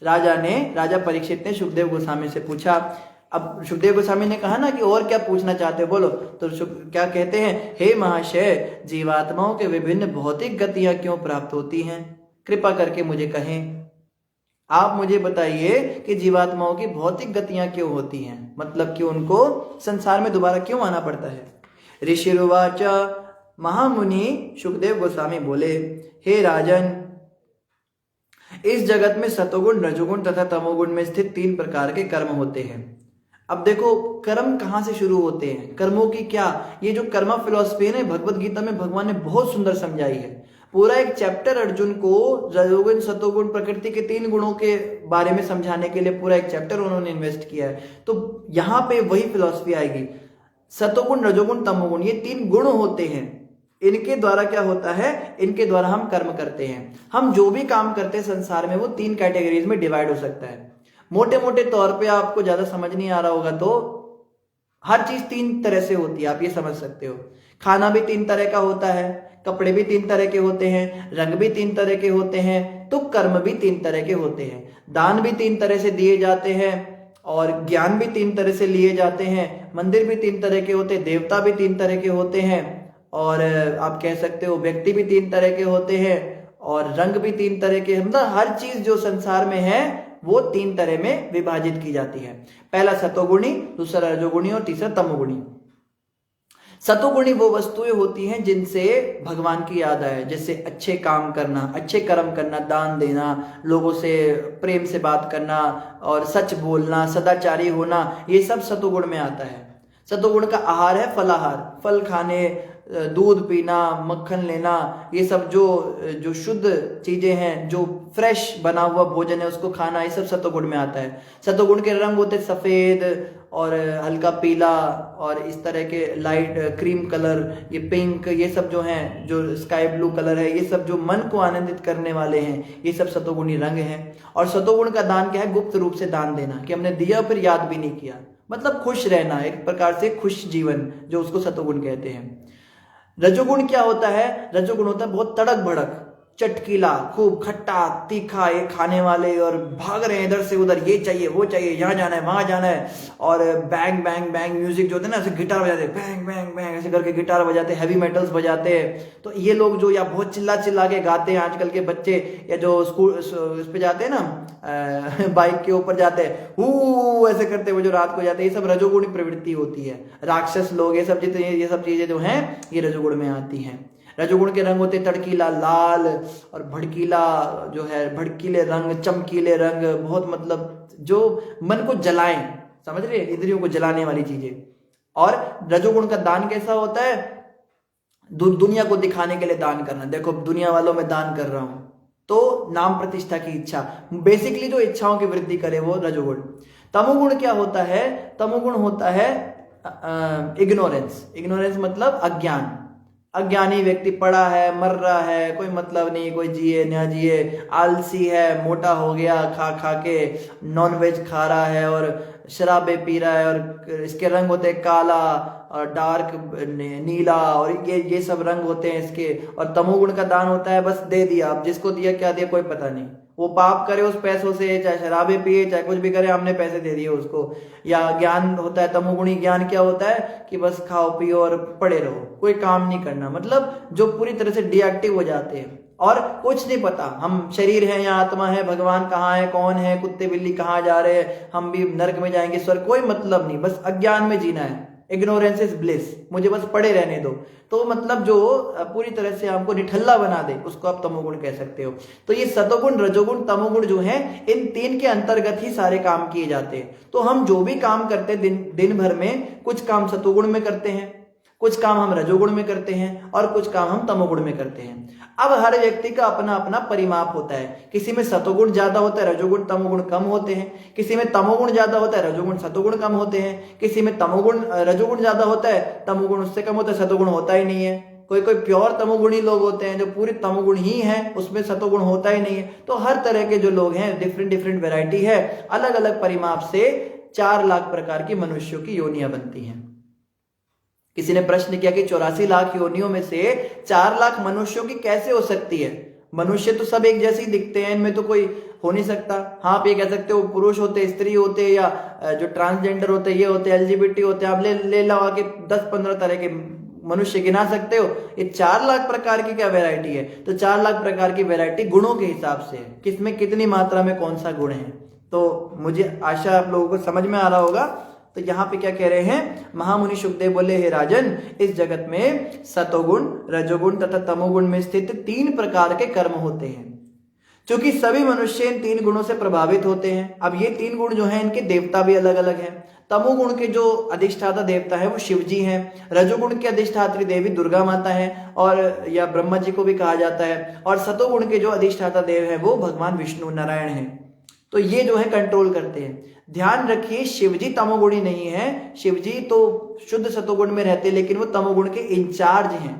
राजा परीक्षित ने सुखदेव गोस्वामी से पूछा। अब सुखदेव गोस्वामी ने कहा ना कि और क्या पूछना चाहते हो, बोलो। तो क्या कहते हैं? हे महाशय, जीवात्माओं के विभिन्न भौतिक गतियां क्यों प्राप्त होती हैं? कृपा करके मुझे कहें। आप मुझे बताइए कि जीवात्माओं की भौतिक गतियां क्यों होती हैं, मतलब कि उनको संसार में दोबारा क्यों आना पड़ता है। ऋषिरुवाच, महामुनि सुखदेव गोस्वामी बोले, हे राजन, इस जगत में सतोगुण, रजोगुण तथा तमोगुण में स्थित 3 प्रकार के कर्म होते हैं। अब देखो कर्म कहां से शुरू होते हैं, कर्मों की क्या, ये जो कर्म फिलॉसफी है ना, भगवत गीता में भगवान ने बहुत सुंदर समझाई है। पूरा एक चैप्टर अर्जुन को रजोगुण, सतोगुण, प्रकृति के 3 गुणों के बारे में समझाने के लिए पूरा एक चैप्टर उन्होंने इन्वेस्ट किया है। तो यहाँ पे वही फिलॉसफी आएगी। सतोगुण, रजोगुण, तमोगुण, ये 3 गुण होते हैं। इनके द्वारा क्या होता है, इनके द्वारा हम कर्म करते हैं। हम जो भी काम करते हैं संसार में वो 3 कैटेगरीज में डिवाइड हो सकता है। मोटे मोटे तौर पे, आपको ज्यादा समझ नहीं आ रहा होगा तो हर चीज 3 तरह से होती है, आप ये समझ सकते हो। खाना भी 3 तरह का होता है, कपड़े भी 3 तरह के होते हैं, रंग भी 3 तरह के होते हैं, तो कर्म भी 3 तरह के होते हैं। दान भी 3 तरह से दिए जाते हैं, और ज्ञान भी 3 तरह से लिए जाते हैं। मंदिर भी 3 तरह के होते हैं, देवता भी 3 तरह के होते हैं, और आप कह सकते हो व्यक्ति भी 3 तरह के होते हैं, और रंग भी 3 तरह के। मतलब हर चीज जो संसार में है वो 3 तरह में विभाजित की जाती है। पहला सतोगुणी, दूसरा रजोगुणी और तीसरा तमोगुणी। सतोगुणी वो वस्तुएं होती हैं जिनसे भगवान की याद आए, जैसे अच्छे काम करना, अच्छे कर्म करना, दान देना, लोगों से प्रेम से बात करना और सच बोलना, सदाचारी होना, ये सब सतोगुण में आता है। सतोगुण का आहार है फलाहार, फल खाने, दूध पीना, मक्खन लेना, ये सब जो शुद्ध चीजें हैं, जो फ्रेश बना हुआ भोजन है उसको खाना, ये सब सतोगुण में आता है। सतोगुण के रंग होते सफेद और हल्का पीला और इस तरह के लाइट क्रीम कलर, ये पिंक, ये सब जो हैं, जो स्काई ब्लू कलर है, ये सब जो मन को आनंदित करने वाले हैं, ये सब सतोगुणी रंग हैं। और सतोगुण का दान क्या है? गुप्त रूप से दान देना, कि हमने दिया फिर याद भी नहीं किया, मतलब खुश रहना, एक प्रकार से खुश जीवन, जो उसको सतोगुण कहते हैं। रजोगुण क्या होता है? रजोगुण होता है बहुत तड़क भड़क, चटकीला, खूब खट्टा तीखा, ये खाने वाले और भाग रहे हैं इधर से उधर, ये चाहिए वो चाहिए, यहाँ जाना है वहां जाना है, और बैंग बैंग बैंग म्यूजिक जो होते हैं ना, ऐसे गिटार बजाते, बैंग बैंग बैंग ऐसे करके गिटार बजाते, हैवी मेटल्स बजाते हैं। तो ये लोग जो, या बहुत चिल्ला चिल्ला के गाते हैं आजकल के बच्चे, या जो स्कूल इस पे जाते हैं ना, बाइक के ऊपर जाते हैं, वो ऐसे करते हुए जो रात को जाते हैं, ये सब रजोगुणी प्रवृत्ति होती है। राक्षस लोग, ये सब जितने, ये सब चीजें जो हैं ये रजोगुण में आती हैं। रजोगुण के रंग होते तड़कीला लाल और भड़कीला, जो है भड़कीले रंग, चमकीले रंग, बहुत मतलब जो मन को जलाएं, समझ रहे, इंद्रियों को जलाने वाली चीजें। और रजोगुण का दान कैसा होता है? दुनिया को दिखाने के लिए दान करना, देखो दुनिया वालों में दान कर रहा हूं, तो नाम प्रतिष्ठा की इच्छा, बेसिकली जो इच्छाओं की वृद्धि करे वो रजोगुण। तमोगुण क्या होता है? तमोगुण होता है इग्नोरेंस। इग्नोरेंस मतलब अज्ञान। अज्ञानी व्यक्ति पड़ा है, मर रहा है, कोई मतलब नहीं, कोई जिए ना जिए, आलसी है, मोटा हो गया, खा खा के नॉन वेज खा रहा है और शराबें पी रहा है, और इसके रंग होते हैं काला और डार्क नीला, और ये सब रंग होते हैं इसके। और तमोगुण का दान होता है बस दे दिया, अब जिसको दिया क्या दिया कोई पता नहीं, वो पाप करे उस पैसों से, चाहे शराबें पिए चाहे कुछ भी करे, हमने पैसे दे दिए उसको। या ज्ञान होता है तमोगुणी ज्ञान, क्या होता है कि बस खाओ पियो और पड़े रहो, कोई काम नहीं करना, मतलब जो पूरी तरह से डीएक्टिव हो जाते हैं और कुछ नहीं पता हम शरीर है या आत्मा है, भगवान कहाँ है, कौन है, कुत्ते बिल्ली कहाँ जा रहे हैं, हम भी नरक में जाएंगे स्वर्ग, कोई मतलब नहीं, बस अज्ञान में जीना है। इग्नोरेंस इज ब्लिस, मुझे बस पड़े रहने दो। तो मतलब जो पूरी तरह से हमको निठल्ला बना दे उसको आप तमोगुण कह सकते हो। तो ये सतोगुण रजोगुण तमोगुण जो है, इन तीन के अंतर्गत ही सारे काम किए जाते हैं। तो हम जो भी काम करते हैं दिन भर में, कुछ काम सतोगुण में करते हैं, कुछ काम हम रजोगुण में करते हैं और कुछ काम हम तमोगुण में करते हैं। अब हर व्यक्ति का अपना अपना परिमाप होता है, किसी में सतोगुण ज्यादा होता है, रजोगुण तमोगुण कम होते हैं, किसी में तमोगुण ज्यादा होता है, रजोगुण सतोगुण कम होते हैं, किसी में तमोगुण रजोगुण ज्यादा होता है, तमोगुण उससे कम होता है, सतोगुण होता ही नहीं है। कोई कोई प्योर तमोगुणी लोग होते हैं जो पूरे तमोगुण ही है, उसमें सतोगुण होता ही नहीं है। तो हर तरह के जो लोग हैं, डिफरेंट डिफरेंट वैरायटी है, अलग अलग परिमाप से 4 लाख प्रकार की मनुष्यों की योनियां बनती हैं। किसी ने प्रश्न किया कि 84 लाख योनियों में से 4 लाख मनुष्यों की कैसे हो सकती है? मनुष्य तो सब एक जैसे ही दिखते हैं, इनमें तो कोई हो नहीं सकता। हाँ, आप ये कह सकते हो पुरुष होते, स्त्री होते, या जो ट्रांसजेंडर होते, ये होते, एलजीबीटी होते, आप ले लगा के 10-15 तरह के मनुष्य गिना सकते हो। ये 4 लाख प्रकार की क्या वैरायटी है? तो 4 लाख प्रकार की वैरायटी गुणों के हिसाब से है, किसमें कितनी मात्रा में कौन सा गुण है। तो मुझे आशा आप लोगों को समझ में आ रहा होगा। तो यहाँ पे क्या कह रहे हैं, महामुनि शुकदेव बोले, हे राजन, इस जगत में सतोगुण रजोगुण तथा तमोगुण में स्थित 3 प्रकार के कर्म होते हैं। क्योंकि सभी मनुष्य इन 3 गुणों से प्रभावित होते हैं। अब ये 3 गुण जो हैं, इनके देवता भी अलग अलग हैं। तमोगुण के जो अधिष्ठाता देवता है वो शिव जी हैं, रजोगुण के अधिष्ठात्री देवी दुर्गा माता है, और या ब्रह्मा जी को भी कहा जाता है, और सतोगुण के जो अधिष्ठाता देव है वो भगवान विष्णु नारायण है। तो ये जो है कंट्रोल करते हैं। ध्यान रखिए, शिवजी तमोगुणी नहीं है, शिवजी तो शुद्ध सतोगुण में रहते हैं, लेकिन वो तमोगुण के इंचार्ज हैं।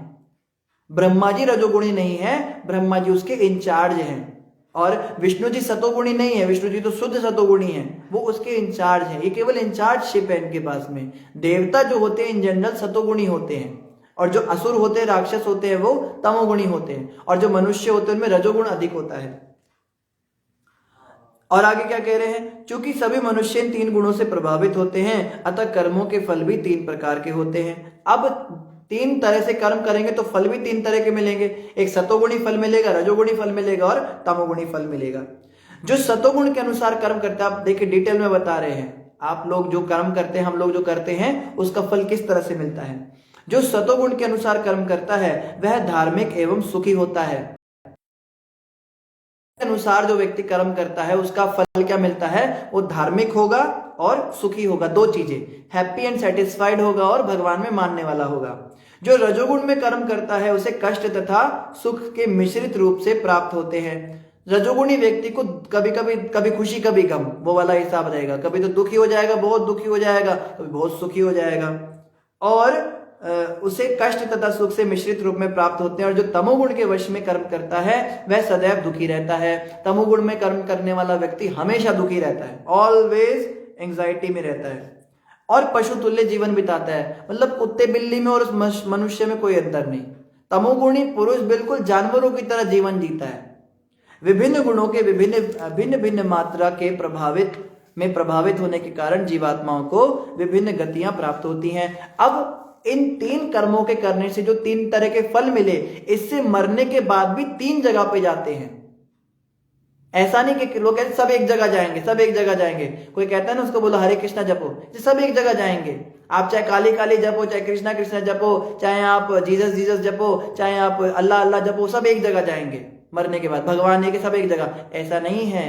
ब्रह्मा जी रजोगुणी नहीं है, ब्रह्मा जी उसके इंचार्ज हैं। और विष्णु जी सतोगुणी नहीं है, विष्णु जी तो शुद्ध सतोगुणी हैं, वो उसके इंचार्ज हैं। ये केवल इंचार्जशिप है इनके पास में। देवता जो होते हैं इन जनरल सतोगुणी होते हैं, और जो असुर होते हैं, राक्षस होते हैं, वो तमोगुणी होते हैं, और जो मनुष्य होते हैं उनमें रजोगुण अधिक होता है। और आगे क्या कह रहे हैं, क्योंकि सभी मनुष्य इन 3 गुणों से प्रभावित होते हैं, अतः कर्मों के फल भी 3 प्रकार के होते हैं। अब 3 तरह से कर्म करेंगे तो फल भी 3 तरह के मिलेंगे। एक सतोगुणी फल मिलेगा, रजोगुणी फल मिलेगा और तमोगुणी फल मिलेगा। जो सतोगुण के अनुसार कर्म करता है, आप देखिए डिटेल में बता रहे हैं, आप लोग जो कर्म करते हैं, हम लोग जो करते हैं, उसका फल किस तरह से मिलता है। जो सतोगुण के अनुसार कर्म करता है वह धार्मिक एवं सुखी होता है। अनुसार जो व्यक्ति कर्म करता है उसका फल क्या मिलता है, वो धार्मिक होगा और सुखी होगा। 2 चीजें, हैप्पी एंड सेटिस्फाइड होगा और भगवान में मानने वाला होगा। जो रजोगुण में कर्म करता है उसे कष्ट तथा सुख के मिश्रित रूप से प्राप्त होते हैं। रजोगुणी व्यक्ति को कभी खुशी कभी गम, वो वाला हिसाब रहेगा। कभी तो दुखी हो जाएगा, बहुत दुखी हो जाएगा, कभी बहुत सुखी हो जाएगा, और उसे कष्ट तथा सुख से मिश्रित रूप में प्राप्त होते हैं। और जो तमोगुण के वश में कर्म करता है वह सदैव दुखी रहता है। तमोगुण में कर्म करने वाला व्यक्ति हमेशा दुखी रहता है, ऑलवेज एंजाइटी में रहता है, और पशु तुल्य जीवन बिताता है। मतलब कुत्ते बिल्ली में और उस मनुष्य में कोई अंतर नहीं। तमोगुणी पुरुष बिल्कुल जानवरों की तरह जीवन जीता है। विभिन्न गुणों के भिन्न भिन्न मात्रा के प्रभावित होने के कारण जीवात्माओं को विभिन्न गतियां प्राप्त होती हैं। अब इन 3 कर्मों के करने से जो 3 तरह के फल मिले, इससे मरने के बाद भी 3 जगह पे जाते हैं। ऐसा नहीं कि लोग कहते सब एक जगह जाएंगे, सब एक जगह जाएंगे। कोई कहता है ना, उसको बोलो हरे कृष्णा जपो, सब एक जगह जाएंगे। आप चाहे काली काली जपो, चाहे कृष्णा कृष्णा जपो, चाहे आप जीसस जीसस जपो, चाहे आप अल्लाह अल्लाह जपो, सब एक जगह जाएंगे मरने के बाद। भगवान है कि सब एक जगह, ऐसा नहीं है।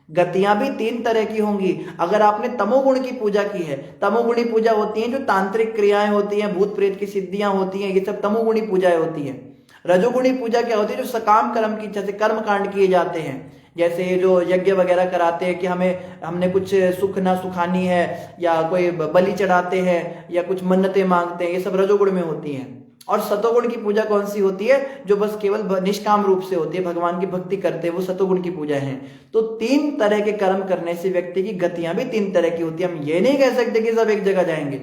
गतियां भी 3 तरह की होंगी। अगर आपने तमोगुण की पूजा की है, तमोगुणी पूजा होती है जो तांत्रिक क्रियाएं होती हैं, भूत प्रेत की सिद्धियां होती हैं, ये सब तमोगुणी पूजाएं होती हैं। रजोगुणी पूजा क्या होती है, जो सकाम कर्म की इच्छा से कर्म कांड किए जाते हैं। जैसे जो यज्ञ वगैरह कराते हैं कि हमने कुछ सुख ना सुखानी है, या कोई बलि चढ़ाते हैं, या कुछ मन्नतें मांगते हैं, ये सब रजोगुण में होती हैं। और सतोगुण की पूजा कौन सी होती है? जो बस केवल निष्काम रूप से होती है, भगवान की भक्ति करते हैं, वो सतोगुण की पूजा है। तो 3 तरह के कर्म करने से व्यक्ति की गतियां भी 3 तरह की होती है। हम ये नहीं कह सकते कि सब एक जगह जाएंगे,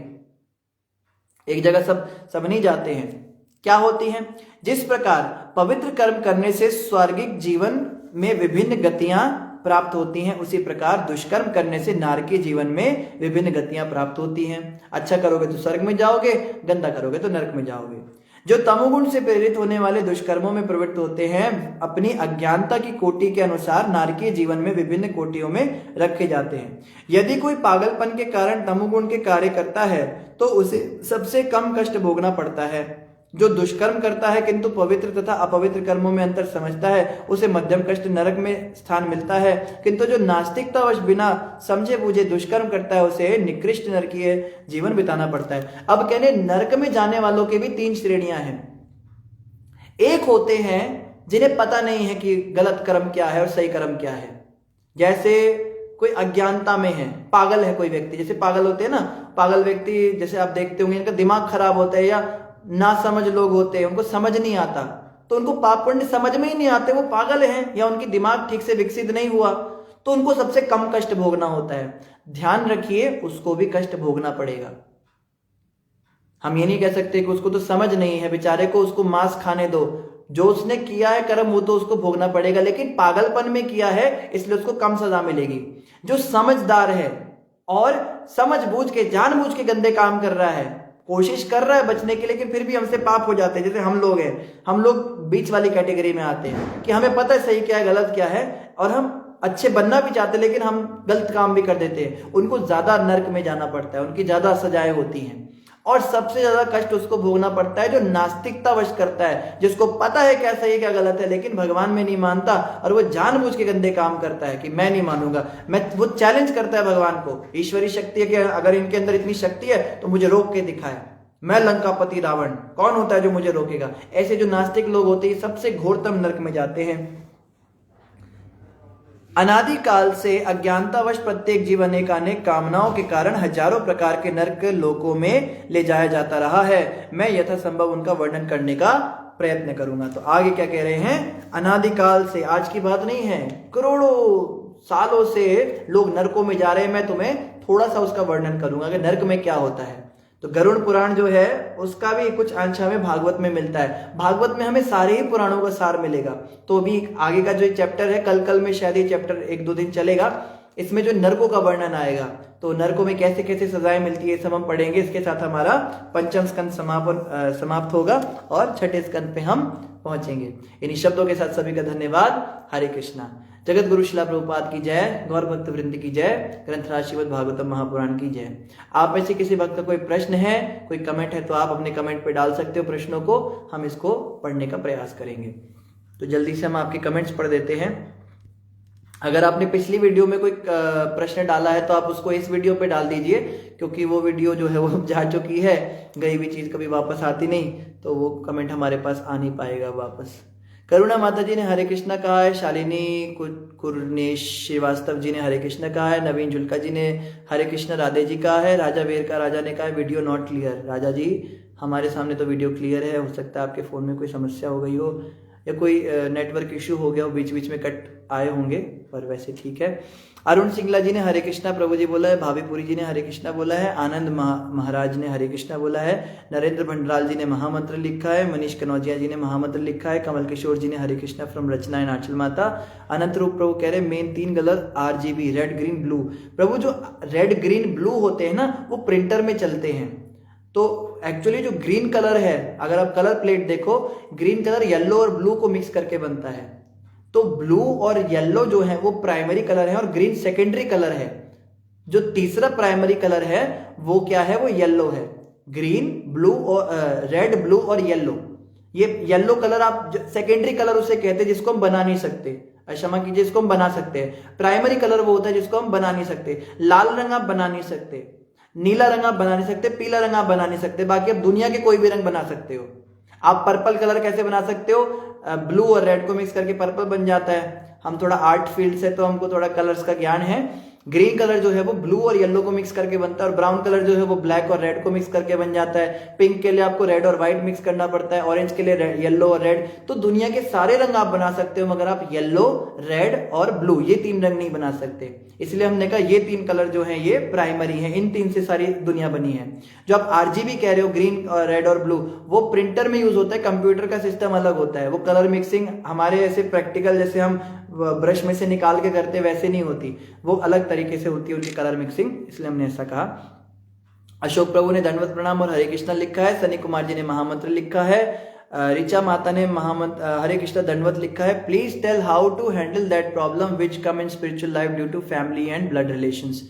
एक जगह सब नहीं जाते हैं। क्या होती हैं? जिस प्रकार पवित्र कर्म करने से स्वर्गिक जीवन में विभिन्न गतियां प्राप्त होती हैं, उसी प्रकार दुष्कर्म करने से नारकीय जीवन में विभिन्न गतियां प्राप्त होती हैं। अच्छा करोगे तो स्वर्ग में जाओगे, गंदा करोगे तो नरक में जाओगे। जो तमोगुण से प्रेरित होने वाले दुष्कर्मों में प्रवृत्त होते हैं, अपनी अज्ञानता की कोटि के अनुसार नारकीय जीवन में विभिन्न कोटियों में रखे जाते हैं। यदि कोई पागलपन के कारण तमोगुण के कार्य करता है तो उसे सबसे कम कष्ट भोगना पड़ता है। जो दुष्कर्म करता है किंतु पवित्र तथा अपवित्र कर्मों में अंतर समझता है, उसे मध्यम कष्ट नरक में स्थान मिलता है। किंतु जो नास्तिकतावश बिना समझे बूझे दुष्कर्म करता है, उसे निकृष्ट नरकीय जीवन बिताना पड़ता है। अब कहने नरक में जाने वालों की भी 3 श्रेणियां हैं। एक होते हैं जिन्हें पता नहीं है कि गलत कर्म क्या है और सही कर्म क्या है। जैसे कोई अज्ञानता में है, पागल है कोई व्यक्ति, जैसे पागल होते हैं ना, पागल व्यक्ति जैसे आप देखते होंगे इनका दिमाग खराब होता है, या ना समझ लोग होते हैं, उनको समझ नहीं आता, तो उनको पाप पुण्य समझ में ही नहीं आते, वो पागल हैं या उनकी दिमाग ठीक से विकसित नहीं हुआ, तो उनको सबसे कम कष्ट भोगना होता है। ध्यान रखिए, उसको भी कष्ट भोगना पड़ेगा। हम ये नहीं कह सकते कि उसको तो समझ नहीं है बेचारे को, उसको मांस खाने दो। जो उसने किया है कर्म वो तो उसको भोगना पड़ेगा, लेकिन पागलपन में किया है इसलिए उसको कम सजा मिलेगी। जो समझदार है और समझ बूझ के जानबूझ के गंदे काम कर रहा है, कोशिश कर रहा है बचने की, लेकिन फिर भी हमसे पाप हो जाते हैं। जैसे हम लोग हैं, हम लोग बीच वाली कैटेगरी में आते हैं कि हमें पता है सही क्या है गलत क्या है, और हम अच्छे बनना भी चाहते हैं लेकिन हम गलत काम भी कर देते हैं। उनको ज्यादा नरक में जाना पड़ता है, उनकी ज्यादा सजाएं होती हैं। और सबसे ज्यादा कष्ट उसको भोगना पड़ता है जो नास्तिकता वश करता है, जिसको पता है क्या सही क्या गलत है, लेकिन भगवान में नहीं मानता और वो जानबूझ के गंदे काम करता है कि मैं नहीं मानूंगा। वो चैलेंज करता है भगवान को, ईश्वरी शक्ति है कि अगर इनके अंदर इतनी शक्ति है तो मुझे रोक के दिखाए, मैं लंकापति रावण, कौन होता है जो मुझे रोकेगा। ऐसे जो नास्तिक लोग होते हैं सबसे घोरतम नरक में जाते हैं। अनादिकाल से अज्ञानतावश प्रत्येक जीव अनेक अनेक कामनाओं के कारण हजारों प्रकार के नरक लोकों में ले जाया जाता रहा है। मैं यथासंभव उनका वर्णन करने का प्रयत्न करूंगा। तो आगे क्या कह रहे हैं? अनादिकाल से, आज की बात नहीं है, करोड़ों सालों से लोग नरकों में जा रहे हैं। मैं तुम्हें थोड़ा सा उसका वर्णन करूंगा कि नरक में क्या होता है। तो गरुड़ पुराण जो है उसका भी कुछ अंश हमें भागवत में मिलता है। भागवत में हमें सारे ही पुराणों का सार मिलेगा। तो अभी आगे का जो चैप्टर है, कल में शायद ये चैप्टर 1-2 दिन चलेगा, इसमें जो नरकों का वर्णन आएगा, तो नरकों में कैसे कैसे सजाएं मिलती है सब हम पढ़ेंगे। इसके साथ हमारा 5वां स्कंद समाप्त होगा और 6ठे स्कंद पे हम पहुंचेंगे। इन्हीं शब्दों के साथ सभी का धन्यवाद। हरे कृष्णा। जगत गुरु शिला प्रभुपाद की जय, गौर भक्त वृंद की जय, ग्रंथराज श्रीमद् भागवतम महापुराण की जय। आप में से किसी भक्त का कोई प्रश्न है, कोई कमेंट है, तो आप अपने कमेंट पे डाल सकते हो प्रश्नों को, हम इसको पढ़ने का प्रयास करेंगे। तो जल्दी से हम आपके कमेंट्स पढ़ देते हैं। अगर आपने पिछली वीडियो में कोई प्रश्न डाला है तो आप उसको इस वीडियो पे डाल दीजिए, क्योंकि वो वीडियो जो है वो जा चुकी है, गई हुई चीज कभी वापस आती नहीं, तो वो कमेंट हमारे पास आ नहीं पाएगा वापस। करुणा माता जी ने हरे कृष्णा कहा है, शालिनी कुरनेश श्रीवास्तव जी ने हरे कृष्णा कहा है, नवीन जुल्का जी ने हरे कृष्णा राधे जी कहा है, राजा वेर का राजा ने कहा है वीडियो नॉट क्लियर। राजा जी हमारे सामने तो वीडियो क्लियर है, हो सकता है आपके फ़ोन में कोई समस्या हो गई हो या कोई नेटवर्क इश्यू हो गया हो, बीच बीच में कट आए होंगे, पर वैसे ठीक है। अरुण सिंगला जी ने हरे कृष्णा प्रभु जी बोला है, भाभीपुरी जी ने हरे कृष्णा बोला है, आनंद महाराज ने हरे कृष्णा बोला है, नरेंद्र भंडराल जी ने महामंत्र लिखा है, मनीष कनौजिया जी ने महामंत्र लिखा है, कमल किशोर जी ने हरे कृष्णा फ्रॉम रचना एंड आंचल माता। अनंत रूप प्रभु कह रहे main 3 colour RGB red green blue. प्रभु जो रेड ग्रीन ब्लू होते हैं ना, वो प्रिंटर में चलते हैं। तो एक्चुअली जो ग्रीन कलर है, अगर आप कलर प्लेट देखो, ग्रीन कलर येलो और ब्लू को मिक्स करके बनता है। तो ब्लू और येलो जो है वो प्राइमरी कलर है और ग्रीन सेकेंडरी कलर है। जो तीसरा प्राइमरी कलर है वो क्या है? वो येलो है। ग्रीन, ब्लू और रेड, ब्लू और येलो। ये येलो कलर आप सेकेंडरी कलर उसे कहते हैं जिसको हम बना नहीं सकते, क्षमा कीजिए, जिसको हम बना सकते हैं। प्राइमरी कलर वो होता है जिसको हम बना नहीं सकते। लाल रंग आप बना नहीं सकते, नीला रंग आप बना नहीं सकते, पीला रंग आप बना नहीं सकते, बाकी आप दुनिया के कोई भी रंग बना सकते हो। आप पर्पल कलर कैसे बना सकते हो? ब्लू और रेड को मिक्स करके पर्पल बन जाता है। हम थोड़ा आर्ट फील्ड से तो हमको थोड़ा कलर्स का ज्ञान है, ग्रीन कलर जो है वो ब्लू और येलो को मिक्स करके बनता है, और ब्राउन कलर जो है वो ब्लैक और रेड को मिक्स करके बन जाता है। पिंक के लिए आपको रेड और व्हाइट मिक्स करना पड़ता है, ऑरेंज के लिए येलो और रेड। तो दुनिया के सारे रंग आप बना सकते हो, मगर आप येलो, रेड और ब्लू ये 3 रंग नहीं बना सकते। इसलिए हमने कहा ये 3 कलर जो है ये प्राइमरी है, इन 3 से सारी दुनिया बनी है। जो आप आरजीबी कह रहे हो, ग्रीन और रेड और ब्लू, वो प्रिंटर में यूज होता है, कंप्यूटर का सिस्टम अलग होता है। वो कलर मिक्सिंग हमारे ऐसे प्रैक्टिकल जैसे हम ब्रश में से निकाल के करते वैसे नहीं होती, वो अलग तरीके से होती है उनकी कलर मिक्सिंग, इसलिए हमने ऐसा कहा। अशोक प्रभु ने दंडवत प्रणाम और हरे कृष्णा लिखा है। सनी कुमार जी ने महामंत्र लिखा है। रिचा माता ने महामंत्र हरे कृष्णा दंडवत लिखा है। Please tell how to handle that problem which come in spiritual life due to family and blood relations.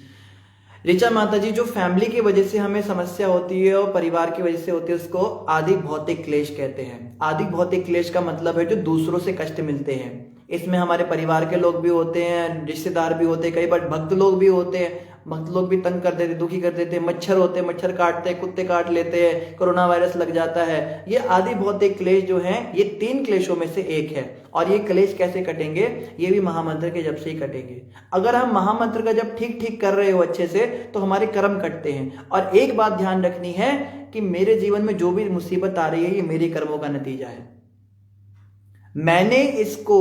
Richa माता जी, जो फैमिली की वजह से हमें समस्या होती है और परिवार की वजह से होती है, उसको आदि भौतिक क्लेश कहते हैं। आदि भौतिक क्लेश का मतलब है जो दूसरों से कष्ट मिलते हैं। इसमें हमारे परिवार के लोग भी होते हैं, रिश्तेदार भी होते हैं, कई बार भक्त लोग भी होते हैं। भक्त लोग भी तंग कर देते, दुखी कर देते, मच्छर होते हैं, मच्छर काटते हैं, कुत्ते काट लेते हैं, कोरोना वायरस लग जाता है। ये आदि भौतिक क्लेश जो हैं, ये 3 क्लेशों में से एक है। और ये क्लेश कैसे कटेंगे? ये भी महामंत्र के जब से ही कटेंगे। अगर हम महामंत्र का जब ठीक ठीक कर रहे हो अच्छे से, तो हमारे कर्म कटते हैं। और एक बात ध्यान रखनी है कि मेरे जीवन में जो भी मुसीबत आ रही है, ये मेरे कर्मों का नतीजा है। मैंने इसको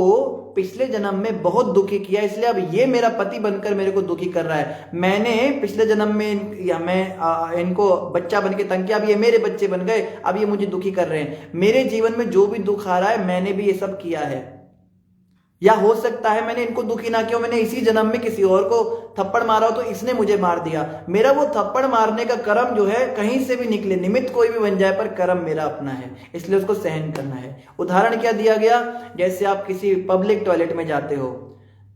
पिछले जन्म में बहुत दुखी किया, इसलिए अब ये मेरा पति बनकर मेरे को दुखी कर रहा है। मैंने पिछले जन्म में मैं इनको बच्चा बन के तंग किया, अब ये मेरे बच्चे बन गए, अब ये मुझे दुखी कर रहे हैं। मेरे जीवन में जो भी दुख आ रहा है, मैंने भी ये सब किया है। या हो सकता है मैंने इनको दुखी ना किया, मैंने इसी जन्म में किसी और को थप्पड़ मारा हो तो इसने मुझे मार दिया। मेरा वो थप्पड़ मारने का कर्म जो है कहीं से भी निकले, निमित्त कोई भी बन जाए, पर कर्म मेरा अपना है, इसलिए उसको सहन करना है। उदाहरण क्या दिया गया? जैसे आप किसी पब्लिक टॉयलेट में जाते हो,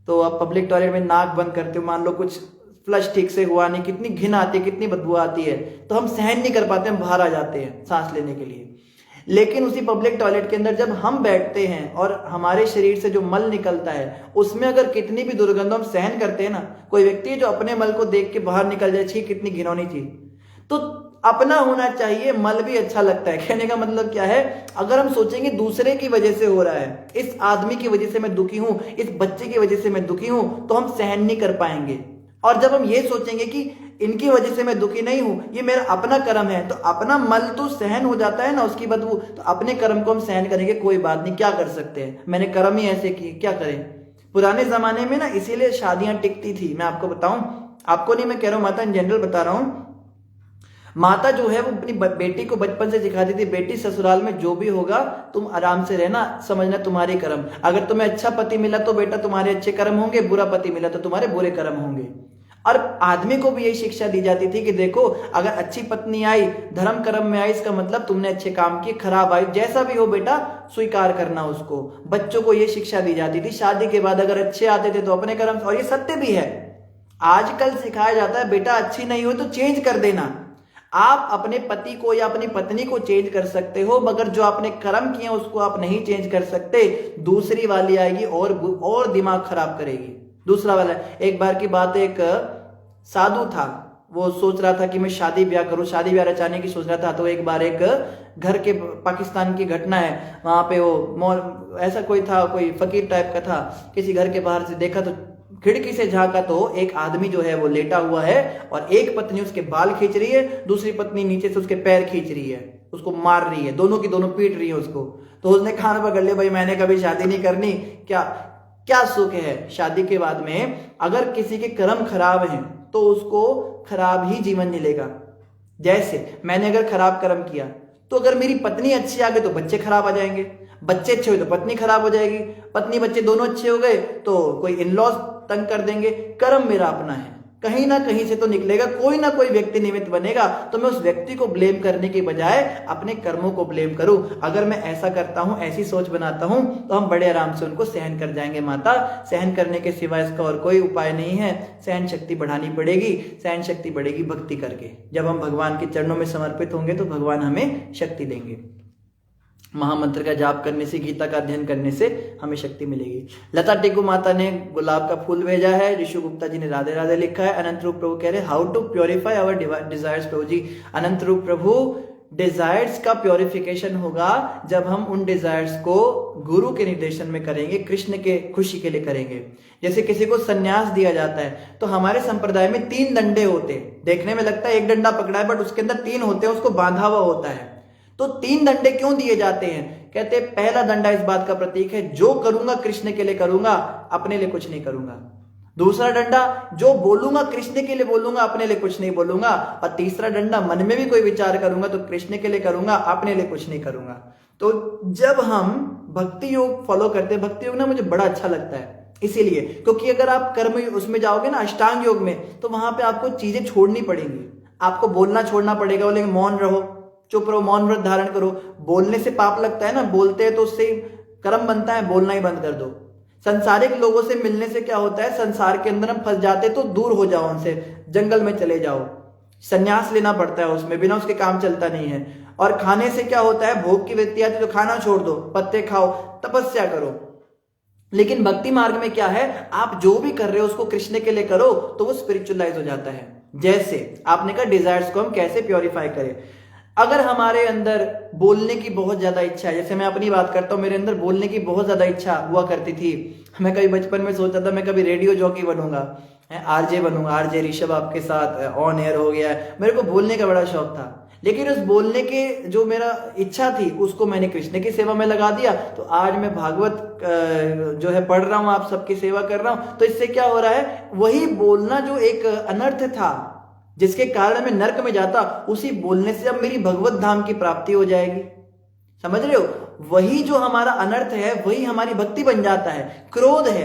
तो आप पब्लिक टॉयलेट में नाक बंद करते हो, मान लो कुछ फ्लश ठीक से हुआ नहीं, कितनी घिन आती है, कितनी बदबू आती है, तो हम सहन नहीं कर पाते, हम बाहर आ जाते हैं सांस लेने के लिए। लेकिन उसी पब्लिक टॉयलेट के अंदर जब हम बैठते हैं और हमारे शरीर से जो मल निकलता है, उसमें अगर कितनी भी दुर्गंध हम सहन करते हैं ना, कोई व्यक्ति जो अपने मल को देख के बाहर निकल जाए, छी कितनी घिनौनी थी, तो अपना होना चाहिए, मल भी अच्छा लगता है। कहने का मतलब क्या है? अगर हम सोचेंगे दूसरे की वजह से हो रहा है, इस आदमी की वजह से मैं दुखी हूं, इस बच्चे की वजह से मैं दुखी हूं, तो हम सहन नहीं कर पाएंगे। और जब हम ये सोचेंगे कि इनकी वजह से मैं दुखी नहीं हूं, ये मेरा अपना कर्म है, तो अपना मल तो सहन हो जाता है ना, उसकी बदबू, तो अपने कर्म को हम सहन करेंगे, कोई बात नहीं, क्या कर सकते हैं, मैंने कर्म ही ऐसे किए, क्या करें। पुराने जमाने में ना इसीलिए शादियां टिकती थी। मैं आपको बताऊं, आपको नहीं मैं कह रहा हूं, माता इन जनरल बता रहा हूं। माता जो है वो अपनी बेटी को बचपन से सिखाती थी, बेटी ससुराल में जो भी होगा तुम आराम से रहना, समझना तुम्हारे कर्म। अगर तुम्हें अच्छा पति मिला तो बेटा तुम्हारे अच्छे कर्म होंगे, बुरा पति मिला तो तुम्हारे बुरे कर्म होंगे। और आदमी को भी यही शिक्षा दी जाती थी कि देखो, अगर अच्छी पत्नी आई, धर्म कर्म में आई, इसका मतलब तुमने अच्छे काम किए, खराब आई, जैसा भी हो बेटा स्वीकार करना उसको। बच्चों को यह शिक्षा दी जाती थी। शादी के बाद अगर अच्छे आते थे तो अपने कर्म, और ये सत्य भी है। आजकल सिखाया जाता है बेटा अच्छी नहीं हो तो चेंज कर देना। आप अपने पति को या अपनी पत्नी को चेंज कर सकते हो, मगर जो आपने कर्म किए उसको आप नहीं चेंज कर सकते। दूसरी वाली आएगी और दिमाग खराब करेगी। दूसरा वाला, एक बार की बात, एक साधु था, वो सोच रहा था कि मैं शादी ब्याह करूं, शादी ब्याह रचाने की सोच रहा था। तो एक बार एक घर के, पाकिस्तान की घटना है, वहां पे वो ऐसा कोई था, कोई फकीर टाइप का था, किसी घर के बाहर से देखा तो खिड़की से झांका तो एक आदमी जो है वो लेटा हुआ है और एक पत्नी उसके बाल खींच रही है, दूसरी पत्नी नीचे से उसके पैर खींच रही है, उसको मार रही है, दोनों की दोनों पीट रही है उसको। तो उसने खाना पकड़ लिया, भाई मैंने कभी शादी नहीं करनी, क्या सुख है शादी के बाद में। अगर किसी के कर्म खराब हैं तो उसको खराब ही जीवन मिलेगा। जैसे मैंने अगर खराब कर्म किया तो अगर मेरी पत्नी अच्छी आ गई तो बच्चे खराब आ जाएंगे, बच्चे अच्छे हुए तो पत्नी खराब हो जाएगी, पत्नी बच्चे दोनों अच्छे हो गए तो कोई इन लॉज तंग कर देंगे। कर्म मेरा अपना है, कहीं ना कहीं से तो निकलेगा, कोई ना कोई व्यक्ति निमित्त बनेगा। तो मैं उस व्यक्ति को ब्लेम करने के बजाय अपने कर्मों को ब्लेम करूं। अगर मैं ऐसा करता हूं, ऐसी सोच बनाता हूं, तो हम बड़े आराम से उनको सहन कर जाएंगे। माता, सहन करने के सिवाय इसका और कोई उपाय नहीं है। सहन शक्ति बढ़ानी पड़ेगी। सहन शक्ति बढ़ेगी भक्ति करके। जब हम भगवान के चरणों में समर्पित होंगे तो भगवान हमें शक्ति देंगे। महामंत्र का जाप करने से, गीता का अध्ययन करने से हमें शक्ति मिलेगी। लता टेकू माता ने गुलाब का फूल भेजा है। ऋषु गुप्ता जी ने राधे राधे लिखा है। अनंत रूप प्रभु कह रहे how to purify our desires. प्रभु जी, अनंत रूप प्रभु डिजायर्स का प्योरिफिकेशन होगा जब हम उन डिजायर्स को गुरु के निर्देशन में करेंगे, कृष्ण के खुशी के लिए करेंगे। जैसे किसी को सन्यास दिया जाता है तो हमारे संप्रदाय में 3 डंडे होते हैं। देखने में लगता है एक डंडा पकड़ा है, बट उसके अंदर 3 होते हैं, उसको बांधा हुआ होता है। तो 3 डंडे क्यों दिए जाते हैं? कहते हैं पहला डंडा इस बात का प्रतीक है, जो करूंगा कृष्ण के लिए करूंगा, अपने लिए कुछ नहीं करूंगा। दूसरा डंडा, जो बोलूंगा कृष्ण के लिए बोलूंगा, अपने लिए कुछ नहीं बोलूंगा। और तीसरा डंडा, मन में भी कोई विचार करूंगा तो कृष्ण के लिए करूंगा, अपने लिए कुछ नहीं करूंगा। तो जब हम भक्ति योग फॉलो करते हैं, भक्ति योग ना मुझे बड़ा अच्छा लगता है इसीलिए, क्योंकि अगर आप कर्म उसमें जाओगे ना, अष्टांग योग में, तो वहां पे आपको चीजें छोड़नी पड़ेंगी। आपको बोलना छोड़ना पड़ेगा, बोलेंगे मौन रहो, चुप रहो, मौन व्रत धारण करो। बोलने से पाप लगता है ना, बोलते हैं तो उससे कर्म बनता है, बोलना ही बंद कर दो। संसारिक लोगों से मिलने से क्या होता है, संसार के अंदर हम फंस जाते, तो दूर हो जाओ उनसे, जंगल में चले जाओ। संन्यास लेना पड़ता है उसमें, बिना उसके काम चलता नहीं है। और खाने से क्या होता है, भोग की वृत्ति आती है तो खाना छोड़ दो, पत्ते खाओ, तपस्या करो। लेकिन भक्ति मार्ग में क्या है, आप जो भी कर रहे हो उसको कृष्ण के लिए करो तो वो स्पिरिचुअलाइज हो जाता है। जैसे आपने कहा डिजायर्स को हम कैसे प्योरीफाई करें। अगर हमारे अंदर बोलने की बहुत ज्यादा इच्छा है, जैसे मैं अपनी बात करता हूँ, मेरे अंदर बोलने की बहुत ज्यादा इच्छा हुआ करती थी। मैं कभी बचपन में सोचता था मैं कभी रेडियो जॉकी बनूंगा, आरजे बनूंगा, आरजे ऋषभ आपके साथ ऑन एयर हो गया है। मेरे को बोलने का बड़ा शौक था, लेकिन उस बोलने के जो मेरा इच्छा थी उसको मैंने कृष्ण की सेवा में लगा दिया। तो आज मैं भागवत जो है पढ़ रहा हूँ, आप सबकी सेवा कर रहा हूँ। तो इससे क्या हो रहा है, वही बोलना जो एक अनर्थ था जिसके कारण मैं नरक में जाता, उसी बोलने से अब मेरी भगवत धाम की प्राप्ति हो जाएगी। समझ रहे हो, वही जो हमारा अनर्थ है वही हमारी भक्ति बन जाता है। क्रोध है,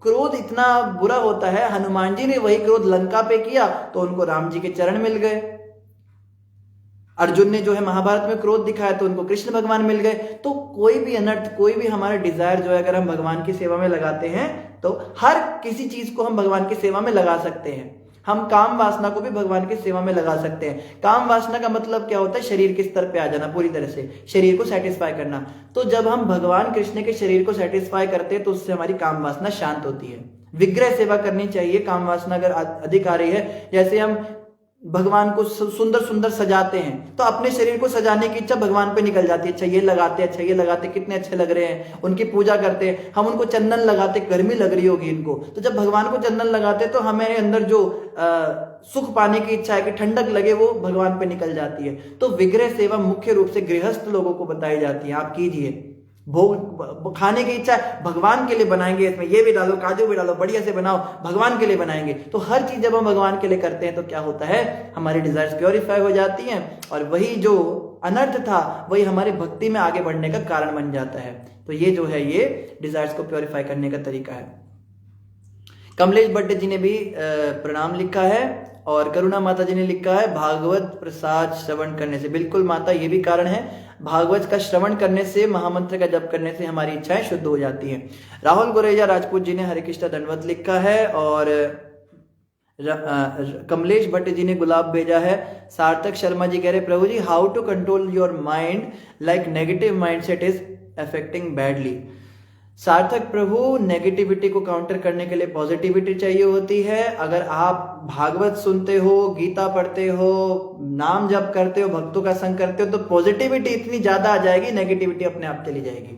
क्रोध इतना बुरा होता है, हनुमान जी ने वही क्रोध लंका पे किया तो उनको राम जी के चरण मिल गए। अर्जुन ने जो है महाभारत में क्रोध दिखाया तो उनको कृष्ण भगवान मिल गए। तो कोई भी अनर्थ, कोई भी हमारा डिजायर जो है, अगर हम भगवान की सेवा में लगाते हैं तो हर किसी चीज को हम भगवान की सेवा में लगा सकते हैं। हम काम वासना को भी भगवान की सेवा में लगा सकते हैं। काम वासना का मतलब क्या होता है, शरीर के स्तर पे आ जाना, पूरी तरह से शरीर को सेटिस्फाई करना। तो जब हम भगवान कृष्ण के शरीर को सेटिस्फाई करते हैं तो उससे हमारी काम वासना शांत होती है। विग्रह सेवा करनी चाहिए। काम वासना अगर अधिक आ रही है, जैसे हम भगवान को सुंदर सुंदर सजाते हैं तो अपने शरीर को सजाने की इच्छा भगवान पे निकल जाती है। अच्छा ये लगाते, अच्छा ये लगाते, कितने अच्छे लग रहे हैं, उनकी पूजा करते हैं। हम उनको चंदन लगाते, गर्मी लग रही होगी इनको, तो जब भगवान को चंदन लगाते तो हमारे अंदर जो सुख पाने की इच्छा है कि ठंडक लगे, वो भगवान पे निकल जाती है। तो विग्रह सेवा मुख्य रूप से गृहस्थ लोगों को बताई जाती है। आप कीजिए, भोग खाने की इच्छा है, भगवान के लिए बनाएंगे, इसमें ये भी डालो, काजू भी डालो, बढ़िया से बनाओ, भगवान के लिए बनाएंगे। तो हर चीज जब हम भगवान के लिए करते हैं तो क्या होता है, हमारी डिजायर्स प्योरीफाई हो जाती हैं और वही जो अनर्थ था वही हमारी भक्ति में आगे बढ़ने का कारण बन जाता है। तो ये जो है, ये डिजायर्स को प्योरीफाई करने का तरीका है। कमलेश भट्ट जी ने भी प्रणाम लिखा है, और करुणा माता जी ने लिखा है भागवत प्रसाद श्रवण करने से। बिल्कुल माता, ये भी कारण है, भागवत का श्रवण करने से, महामंत्र का जप करने से हमारी इच्छाएं शुद्ध हो जाती हैं। राहुल गोरेजा राजपूत जी ने हरे कृष्णा दंडवत लिखा है, और कमलेश भट्ट जी ने गुलाब भेजा है। सार्थक शर्मा जी कह रहे प्रभु जी, how to control your mind like negative mindset is affecting badly. Sarthak प्रभु, नेगेटिविटी को काउंटर करने के लिए पॉजिटिविटी चाहिए होती है। अगर आप भागवत सुनते हो, गीता पढ़ते हो, नाम जप करते हो, भक्तों का संग करते हो, तो पॉजिटिविटी इतनी ज्यादा आ जाएगी, नेगेटिविटी अपने आप चली जाएगी।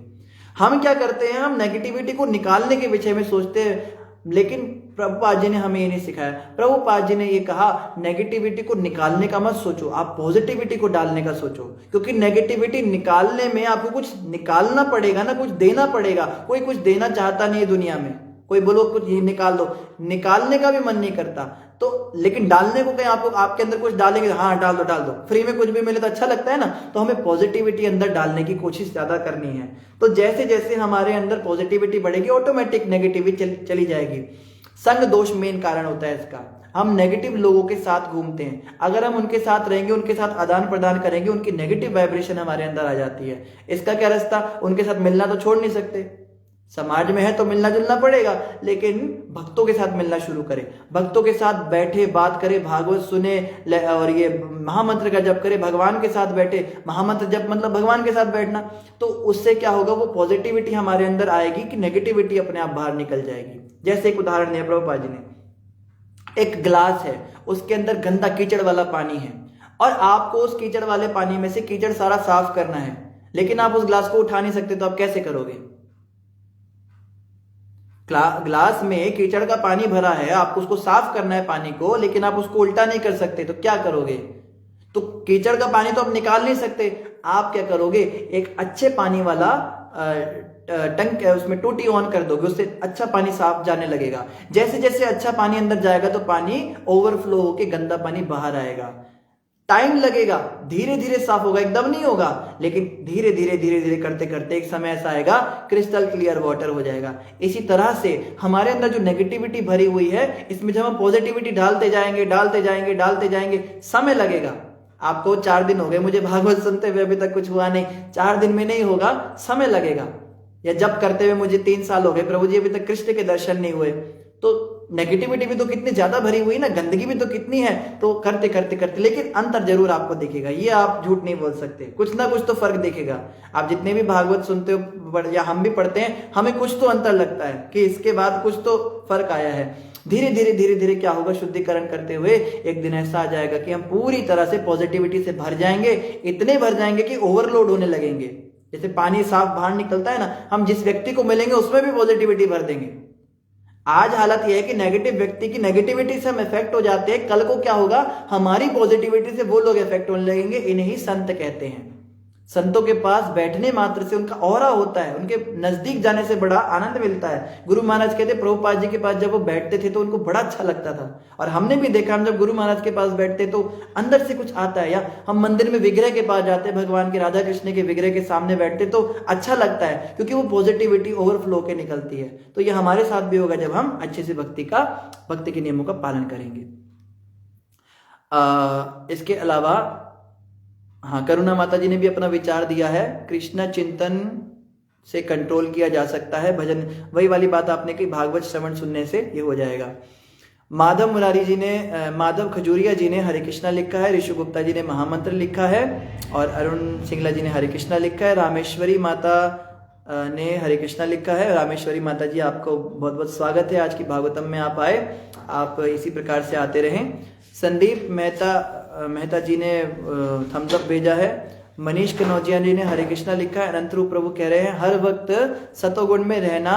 हम क्या करते हैं, हम नेगेटिविटी को निकालने के विषय में सोचते हैं, लेकिन प्रभुपाद जी ने हमें ये नहीं सिखाया। प्रभुपाद जी ने ये कहा, नेगेटिविटी को निकालने का मत सोचो, आप पॉजिटिविटी को डालने का सोचो। क्योंकि नेगेटिविटी निकालने में आपको कुछ निकालना पड़ेगा ना, कुछ देना पड़ेगा। कोई कुछ देना चाहता नहीं है दुनिया में, कोई बोलो कुछ निकाल दो, निकालने का भी मन नहीं करता। तो लेकिन डालने को कहीं आपको, आपके अंदर कुछ डालेंगे, हाँ डाल दो, डाल दो, फ्री में कुछ भी मिले तो अच्छा लगता है ना। तो हमें पॉजिटिविटी अंदर डालने की कोशिश ज्यादा करनी है। तो जैसे जैसे हमारे अंदर पॉजिटिविटी बढ़ेगी, ऑटोमेटिक नेगेटिविटी चली जाएगी। संग दोष मेन कारण होता है इसका। हम नेगेटिव लोगों के साथ घूमते हैं, अगर हम उनके साथ रहेंगे, उनके साथ आदान प्रदान करेंगे, उनकी नेगेटिव वाइब्रेशन हमारे अंदर आ जाती है। इसका क्या रास्ता, उनके साथ मिलना तो छोड़ नहीं सकते, समाज में है तो मिलना जुलना पड़ेगा, लेकिन भक्तों के साथ मिलना शुरू करें, भक्तों के साथ बैठे, बात करें, भागवत सुने, और ये महामंत्र का जप करें, भगवान के साथ बैठे। महामंत्र जप मतलब भगवान के साथ बैठना। तो उससे क्या होगा, वो पॉजिटिविटी हमारे अंदर आएगी कि नेगेटिविटी अपने आप बाहर निकल जाएगी। जैसे एक उदाहरण दिया प्रभुपाद जी ने, एक गिलास है, उसके अंदर गंदा कीचड़ वाला पानी है, और आपको उस कीचड़ वाले पानी में से कीचड़ सारा साफ करना है, लेकिन आप उस ग्लास को उठा नहीं सकते, तो आप कैसे करोगे? ग्लास में कीचड़ का पानी भरा है, आपको उसको साफ करना है पानी को, लेकिन आप उसको उल्टा नहीं कर सकते, तो क्या करोगे? तो कीचड़ का पानी तो आप निकाल नहीं सकते, आप क्या करोगे? एक अच्छे पानी वाला टंक है, उसमें टूटी ऑन कर दोगे, उससे अच्छा पानी साफ जाने लगेगा। जैसे जैसे अच्छा पानी अंदर जाएगा तो पानी ओवरफ्लो होके गंदा पानी बाहर आएगा। टाइम लगेगा, धीरे धीरे साफ होगा, एकदम नहीं होगा, लेकिन धीरे धीरे धीरे धीरे करते करते एक समय ऐसा आएगा क्रिस्टल क्लियर वाटर हो जाएगा। इसी तरह से हमारे अंदर जो नेगेटिविटी भरी हुई है, इसमें जब हम पॉजिटिविटी डालते जाएंगे डालते जाएंगे डालते जाएंगे, समय लगेगा। आपको 4 दिन हो गए मुझे भागवत सुनते हुए, अभी तक कुछ हुआ नहीं, 4 दिन में नहीं होगा, समय लगेगा। या जब करते हुए मुझे 3 साल हो गए, प्रभु जी अभी तक कृष्ण के दर्शन नहीं हुए, तो नेगेटिविटी भी तो कितनी ज्यादा भरी हुई ना, गंदगी भी तो कितनी है, तो करते करते करते, लेकिन अंतर जरूर आपको दिखेगा, ये आप झूठ नहीं बोल सकते, कुछ ना कुछ तो फर्क दिखेगा। आप जितने भी भागवत सुनते हो या हम भी पढ़ते हैं, हमें कुछ तो अंतर लगता है कि इसके बाद कुछ तो फर्क आया है। धीरे धीरे धीरे धीरे क्या होगा, शुद्धिकरण करते हुए एक दिन ऐसा आ जाएगा कि हम पूरी तरह से पॉजिटिविटी से भर जाएंगे, इतने भर जाएंगे कि ओवरलोड होने लगेंगे। जैसे पानी साफ बाहर निकलता है ना, हम जिस व्यक्ति को मिलेंगे उसमें भी पॉजिटिविटी भर देंगे। आज हालत यह है कि नेगेटिव व्यक्ति की नेगेटिविटी से हम इफेक्ट हो जाते हैं, कल को क्या होगा, हमारी पॉजिटिविटी से वो लोग इफेक्ट होने लगेंगे। इन्हीं संत कहते हैं। संतों के पास बैठने मात्र से उनका ऑरा होता है, उनके नजदीक जाने से बड़ा आनंद मिलता है। गुरु महाराज कहते प्रभुपाद जी के पास जब वो बैठते थे तो उनको बड़ा अच्छा लगता था, और हमने भी देखा, हम जब गुरु महाराज के पास बैठते तो अंदर से कुछ आता है। या हम मंदिर में विग्रह के पास जाते, भगवान के राधा कृष्ण के विग्रह के सामने बैठते तो अच्छा लगता है, क्योंकि वो पॉजिटिविटी ओवरफ्लो के निकलती है। तो ये हमारे साथ भी होगा जब हम अच्छे से भक्ति के नियमों का पालन करेंगे। इसके अलावा हाँ, करुणा माता जी ने भी अपना विचार दिया है, कृष्णा चिंतन से कंट्रोल किया जा सकता है भजन। वही वाली बात आपने कही, भागवत श्रवण सुनने से ये हो जाएगा। माधव मुरारी जी ने, माधव खजूरिया जी ने हरे कृष्णा लिखा है, ऋषि गुप्ता जी ने महामंत्र लिखा है, और अरुण सिंगला जी ने हरे कृष्णा लिखा है। रामेश्वरी माता ने हरे कृष्णा लिखा है। रामेश्वरी माता जी, आपको बहुत बहुत स्वागत है, आज की भागवतम में आप आए, आप इसी प्रकार से आते रहें। संदीप मेहता जी ने थम्स अप भेजा है। मनीष कनौजिया जी ने हरे कृष्णा लिखा है। अनंत रूप प्रभु कह रहे हैं, हर वक्त सतोगुण में रहना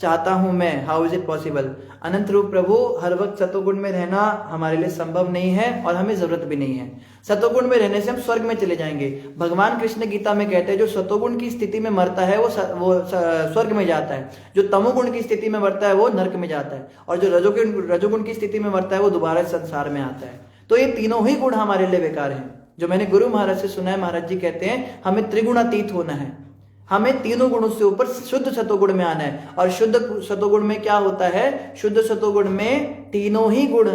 चाहता हूं मैं, हाउ इज इट पॉसिबल। अनंत रूप प्रभु, हर वक्त सतोगुण में रहना हमारे लिए संभव नहीं है और हमें जरूरत भी नहीं है। सतोगुण में रहने से हम स्वर्ग में चले जाएंगे। भगवान कृष्ण गीता में कहते हैं, जो सतोगुण की स्थिति में मरता है वो स्वर्ग में जाता है, जो तमोगुण की स्थिति में मरता है वो नरक में जाता है, और जो रजोगुण की स्थिति में मरता है वो दोबारा संसार में आता है। तो ये तीनों ही गुण हमारे लिए बेकार हैं। जो मैंने गुरु महाराज से सुना है, महाराज जी कहते हैं हमें त्रिगुणातीत होना है, हमें तीनों गुणों से ऊपर शुद्ध सतोगुण में आना है। और शुद्ध सतोगुण में क्या होता है, शुद्ध सतोगुण में तीनों ही गुण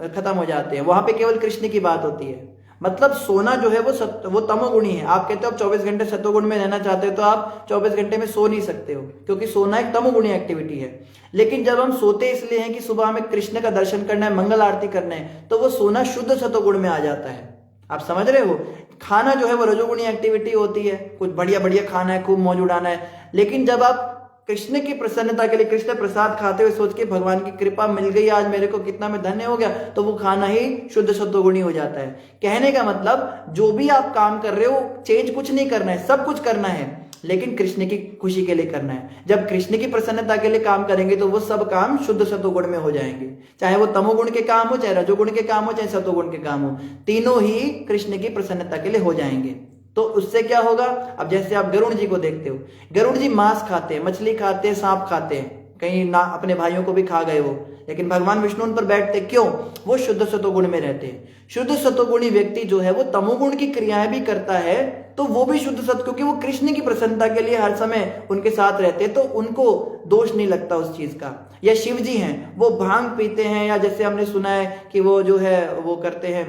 खत्म हो जाते हैं, वहां पे केवल कृष्ण की बात होती है। मतलब सोना जो है वो तमोगुणी है। आप कहते हो आप 24 घंटे सतोगुण में रहना चाहते हो, तो आप 24 घंटे में सो नहीं सकते हो, क्योंकि सोना एक तमोगुणी एक्टिविटी है। लेकिन जब हम सोते इसलिए हैं कि सुबह हमें कृष्ण का दर्शन करना है, मंगल आरती करना है, तो वो सोना शुद्ध सतोगुण में आ जाता है। आप समझ रहे हो। खाना जो है वो रजोगुणी एक्टिविटी होती है, कुछ बढ़िया बढ़िया खाना है, खूब मौज उड़ाना है। लेकिन जब आप कृष्ण की प्रसन्नता के लिए कृष्ण प्रसाद खाते हुए सोच के भगवान की कृपा मिल गई आज मेरे को, कितना मैं धन्य हो गया, तो वो खाना ही शुद्ध सत्वगुणी हो जाता है। कहने का मतलब, जो भी आप काम कर रहे हो, चेंज कुछ नहीं करना है, सब कुछ करना है, लेकिन कृष्ण की खुशी के लिए करना है। जब कृष्ण की प्रसन्नता के लिए काम करेंगे तो वो सब काम शुद्ध सत्वगुण में हो जाएंगे, चाहे वो तमोगुण के काम हो, चाहे रजोगुण के काम हो, चाहे सत्वगुण के काम हो, तीनों ही कृष्ण की प्रसन्नता के लिए हो जाएंगे। तो उससे क्या होगा, अब जैसे आप गरुड़ जी को देखते हो, गरुड़ जी मांस खाते हैं, मछली खाते हैं, सांप खाते हैं, कहीं ना अपने भाइयों को भी खा गए वो, लेकिन भगवान विष्णु उन पर बैठते क्यों, वो शुद्ध सत्वगुण में रहते हैं। शुद्ध सत्वगुणी व्यक्ति जो है वो तमोगुण की क्रियाएं भी करता है, तो वो भी शुद्ध सत्व, क्योंकि वो कृष्ण की प्रसन्नता के लिए हर समय उनके साथ रहते हैं, तो उनको दोष नहीं लगता उस चीज का। या शिव जी हैं, वो भांग पीते हैं, या जैसे हमने सुना है कि वो जो है वो करते हैं,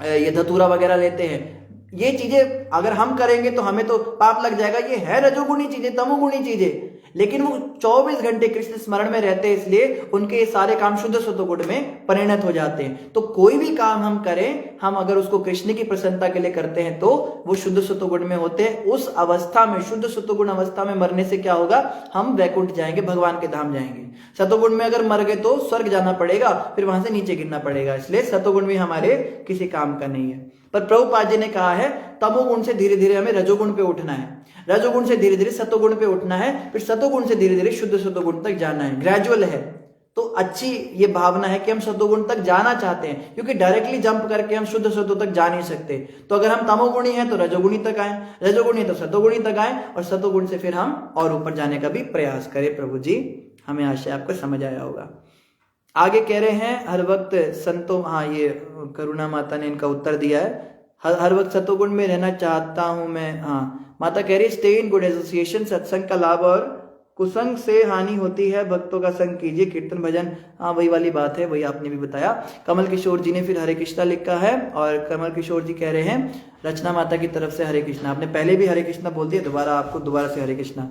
ये धतूरा वगैरह लेते हैं, ये चीजें अगर हम करेंगे तो हमें तो पाप लग जाएगा। ये है रजोगुणी चीजें, तमोगुणी चीजें, लेकिन वो 24 घंटे कृष्ण स्मरण में रहते हैं, इसलिए उनके ये सारे काम शुद्ध सत्वगुण में परिणत हो जाते हैं। तो कोई भी काम हम करें, हम अगर उसको कृष्ण की प्रसन्नता के लिए करते हैं तो वो शुद्ध सत्वगुण में होते हैं। उस अवस्था में, शुद्ध सत्वगुण अवस्था में मरने से क्या होगा, हम वैकुंठ जाएंगे, भगवान के धाम जाएंगे। सत्वगुण में अगर मर गए तो स्वर्ग जाना पड़ेगा, फिर वहां से नीचे गिरना पड़ेगा, इसलिए सत्वगुण भी हमारे किसी काम का नहीं है। पर प्रभुपाद जी ने कहा है तमोगुण से धीरे धीरे हमें रजोगुण पे उठना है, रजोगुण से धीरे धीरे सत्वगुण पे उठना है, फिर सत्वगुण से धीरे धीरे शुद्ध सत्वगुण तक जाना है, ग्रेजुअल है। तो अच्छी ये भावना है कि हम सत्वगुण तक जाना चाहते हैं, क्योंकि डायरेक्टली जंप करके हम शुद्ध सत्व तक जा नहीं सकते। तो अगर हम तमोगुणी हैं तो रजोगुणी तक आए, रजोगुणी तो सत्वगुणी तक आए, और सत्वगुण से फिर हम और ऊपर जाने का भी प्रयास करें। प्रभु जी, हमें आशा आपको समझ आया होगा। आगे कह रहे हैं हर वक्त संतों, हाँ ये करुणा माता ने इनका उत्तर दिया है, हर वक्त सत्वगुण में रहना चाहता हूं मैं। हाँ, माता कह रही स्टे इन गुड एसोसिएशन, सत्संग का लाभ और कुसंग से हानि होती है, भक्तों का संग कीजिए, कीर्तन भजन। हाँ, वही वाली बात है, वही आपने भी बताया। कमल किशोर जी ने फिर हरे कृष्णा लिखा है, और कमल किशोर जी कह रहे हैं रचना माता की तरफ से हरे कृष्णा। आपने पहले भी हरे कृष्णा बोल दिया, दोबारा आपको दोबारा से हरे कृष्णा।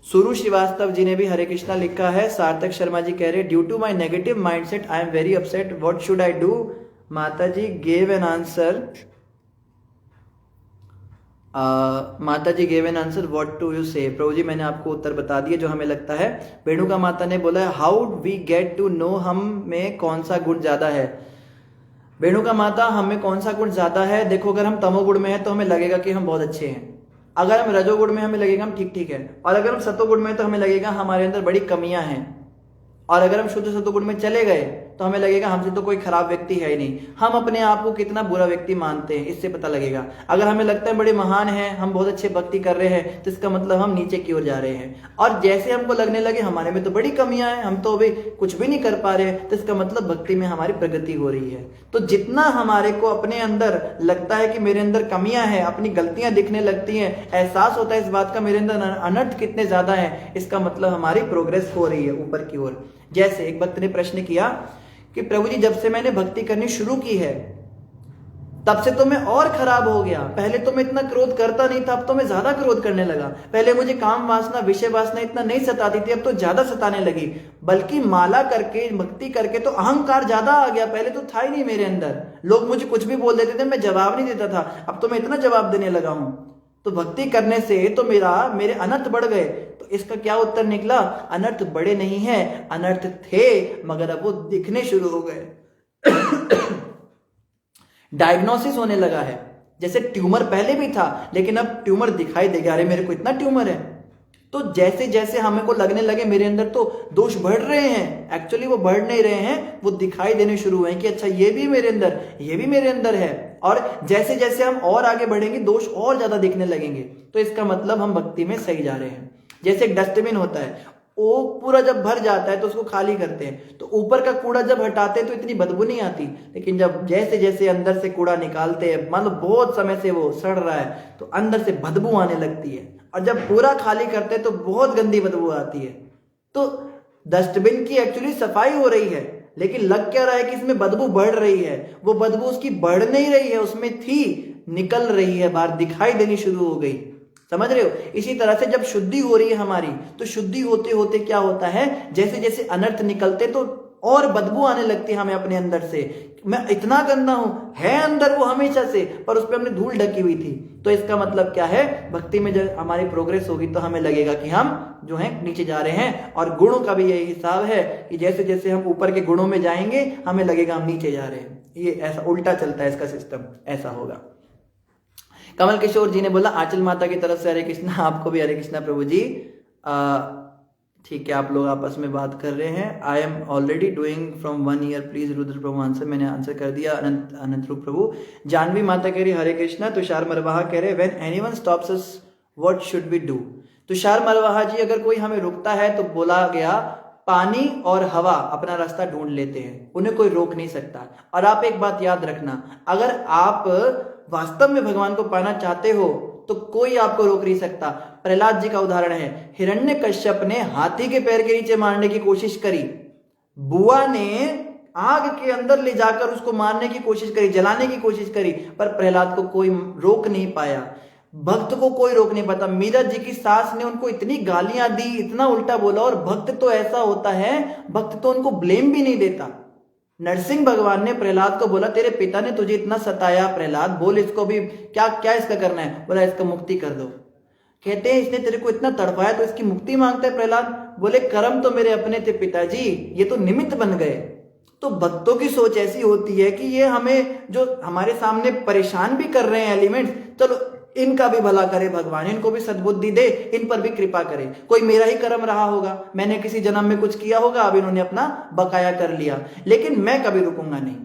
सुरु श्रीवास्तव जी ने भी हरे कृष्णा लिखा है। सार्थक शर्मा जी कह रहे हैं due to my negative mindset I am very upset, what should I do. माता जी गेव एन आंसर, माता जी gave an answer, what to you say. प्रभु जी, मैंने आपको उत्तर बता दिया जो हमें लगता है। वेणुका माता ने बोला how we get to know हम में कौन सा गुण ज्यादा है। वेणुका माता, हमें कौन सा गुण ज्यादा है, देखो अगर हम तमोगुण में है तो हमें लगेगा कि हम बहुत अच्छे हैं, अगर हम रजोगुण में हमें लगेगा हम ठीक ठीक है, और अगर हम सत्वगुण में तो हमें लगेगा हमारे अंदर बड़ी कमियां हैं, और अगर हम शुद्ध सत्वगुण में चले गए तो हमें लगेगा हमसे तो कोई खराब व्यक्ति है ही नहीं, हम अपने आप को कितना बुरा व्यक्ति मानते हैं, इससे पता लगेगा। अगर हमें लगता है बड़े महान हैं, हम बहुत अच्छे भक्ति कर रहे हैं, तो इसका मतलब हम नीचे की ओर जा रहे हैं। और जैसे हमको लगने लगे हमारे में तो बड़ी कमियां हैं, हम तो अभी कुछ भी नहीं कर पा रहे हैं, तो इसका मतलब भक्ति में हमारी प्रगति हो रही है। तो जितना हमारे को अपने अंदर लगता है कि मेरे अंदर कमियां हैं, अपनी गलतियां दिखने लगती हैं, एहसास होता है इस बात का मेरे अंदर अनर्थ कितने ज्यादा है, इसका मतलब हमारी प्रोग्रेस हो रही है ऊपर की ओर। जैसे एक भक्त ने प्रश्न किया कि प्रभु जी, जब से मैंने भक्ति करनी शुरू की है तब से तो मैं और खराब हो गया, पहले तो मैं इतना क्रोध करता नहीं था, अब तो मैं ज्यादा क्रोध करने लगा, पहले मुझे काम वासना विषय वासना इतना नहीं सताती थी, अब तो ज्यादा सताने लगी, बल्कि माला करके भक्ति करके तो अहंकार ज्यादा आ गया, पहले तो था ही नहीं मेरे अंदर, लोग मुझे कुछ भी बोल देते थे मैं जवाब नहीं देता था, अब तो मैं इतना जवाब देने लगा हूं। तो भक्ति करने से तो मेरे अनर्थ बढ़ गए। तो इसका क्या उत्तर निकला, अनर्थ बड़े नहीं है, अनर्थ थे मगर अब वो दिखने शुरू हो गए। डायग्नोसिस होने लगा है, जैसे ट्यूमर पहले भी था लेकिन अब ट्यूमर दिखाई देगा, अरे मेरे को इतना ट्यूमर है। तो जैसे जैसे हमें को लगने लगे मेरे अंदर तो दोष बढ़ रहे हैं, एक्चुअली वो बढ़ नहीं रहे हैं, वो दिखाई देने शुरू हुए हैं कि अच्छा ये भी मेरे अंदर, ये भी मेरे अंदर है। और जैसे जैसे हम और आगे बढ़ेंगे दोष और ज्यादा दिखने लगेंगे, तो इसका मतलब हम भक्ति में सही जा रहे हैं। जैसे एक डस्टबिन होता है, वो पूरा जब भर जाता है तो उसको खाली करते हैं, तो ऊपर का कूड़ा जब हटाते हैं तो इतनी बदबू नहीं आती, लेकिन जब जैसे जैसे अंदर से कूड़ा निकालते हैं, मान लो बहुत समय से वो सड़ रहा है तो अंदर से बदबू आने लगती है, और जब पूरा खाली करते हैं तो बहुत गंदी बदबू आती है। तो डस्टबिन की एक्चुअली सफाई हो रही है, लेकिन लग क्या रहा है कि इसमें बदबू बढ़ रही है, वो बदबू उसकी बढ़ नहीं रही है, उसमें थी, निकल रही है बाहर, दिखाई देनी शुरू हो गई। समझ रहे हो? इसी तरह से जब शुद्धि हो रही है हमारी, तो शुद्धि होते होते क्या होता है, जैसे जैसे अनर्थ निकलते तो और बदबू आने लगती है हमें अपने अंदर से, मैं इतना गंदा हूं, है अंदर वो हमेशा से, पर उस पर हमने धूल ढकी हुई थी। तो इसका मतलब क्या है, भक्ति में जब हमारी प्रोग्रेस होगी तो हमें लगेगा कि हम जो है नीचे जा रहे हैं। और गुणों का भी यही हिसाब है कि जैसे जैसे हम ऊपर के गुणों में जाएंगे हमें लगेगा हम नीचे जा रहे हैं। ये ऐसा उल्टा चलता है इसका सिस्टम, ऐसा होगा। कमल किशोर जी ने बोला आंचल माता की तरफ से हरे कृष्णा, आपको भी हरे कृष्णा प्रभु जी। ठीक है, आप लोग आपस में बात कर रहे हैं। I am already doing from 1 year, please Rudra Prabhu answer. मैंने आंसर कर दिया। अनंत रूप प्रभु। जानवी माता कह रही हरे कृष्णा। तुषार मरवाहा कह रहे when anyone stops us what should we do. Tushar Marwaha ji, अगर कोई हमें रोकता है तो बोला गया पानी और हवा अपना रास्ता ढूंढ लेते हैं, उन्हें कोई रोक नहीं सकता। और आप एक बात याद रखना, अगर आप वास्तव में भगवान को पाना चाहते हो तो कोई आपको रोक नहीं सकता। प्रहलाद जी का उदाहरण है, हिरण्यकश्यप ने हाथी के पैर के नीचे मारने की कोशिश करी, बुआ ने आग के अंदर ले जाकर उसको मारने की कोशिश करी, जलाने की कोशिश करी, पर प्रहलाद को कोई रोक नहीं पाया। भक्त को कोई रोक नहीं पाता। मीरा जी की सास ने उनको इतनी गालियां दी, इतना उल्टा बोला, और भक्त तो ऐसा होता है, भक्त तो उनको ब्लेम भी नहीं देता। नरसिंह भगवान ने प्रहलाद को बोला, तेरे पिता ने तुझे इतना सताया प्रहलाद, बोल इसको भी क्या क्या इसका करना है। बोला इसका मुक्ति कर दो। कहते हैं इसने तेरे को इतना तड़पाया तो इसकी मुक्ति मांगता है प्रहलाद। बोले कर्म तो मेरे अपने थे पिताजी, ये तो निमित्त बन गए। तो भक्तों की सोच ऐसी होती है कि ये हमें जो हमारे सामने परेशान भी कर रहे हैं एलिमेंट्स, चलो इनका भी भला करे भगवान, इनको भी सद्बुद्धि दे, इन पर भी कृपा करे। कोई मेरा ही कर्म रहा होगा, मैंने किसी जन्म में कुछ किया होगा, अब इन्होंने अपना बकाया कर लिया, लेकिन मैं कभी रुकूंगा नहीं।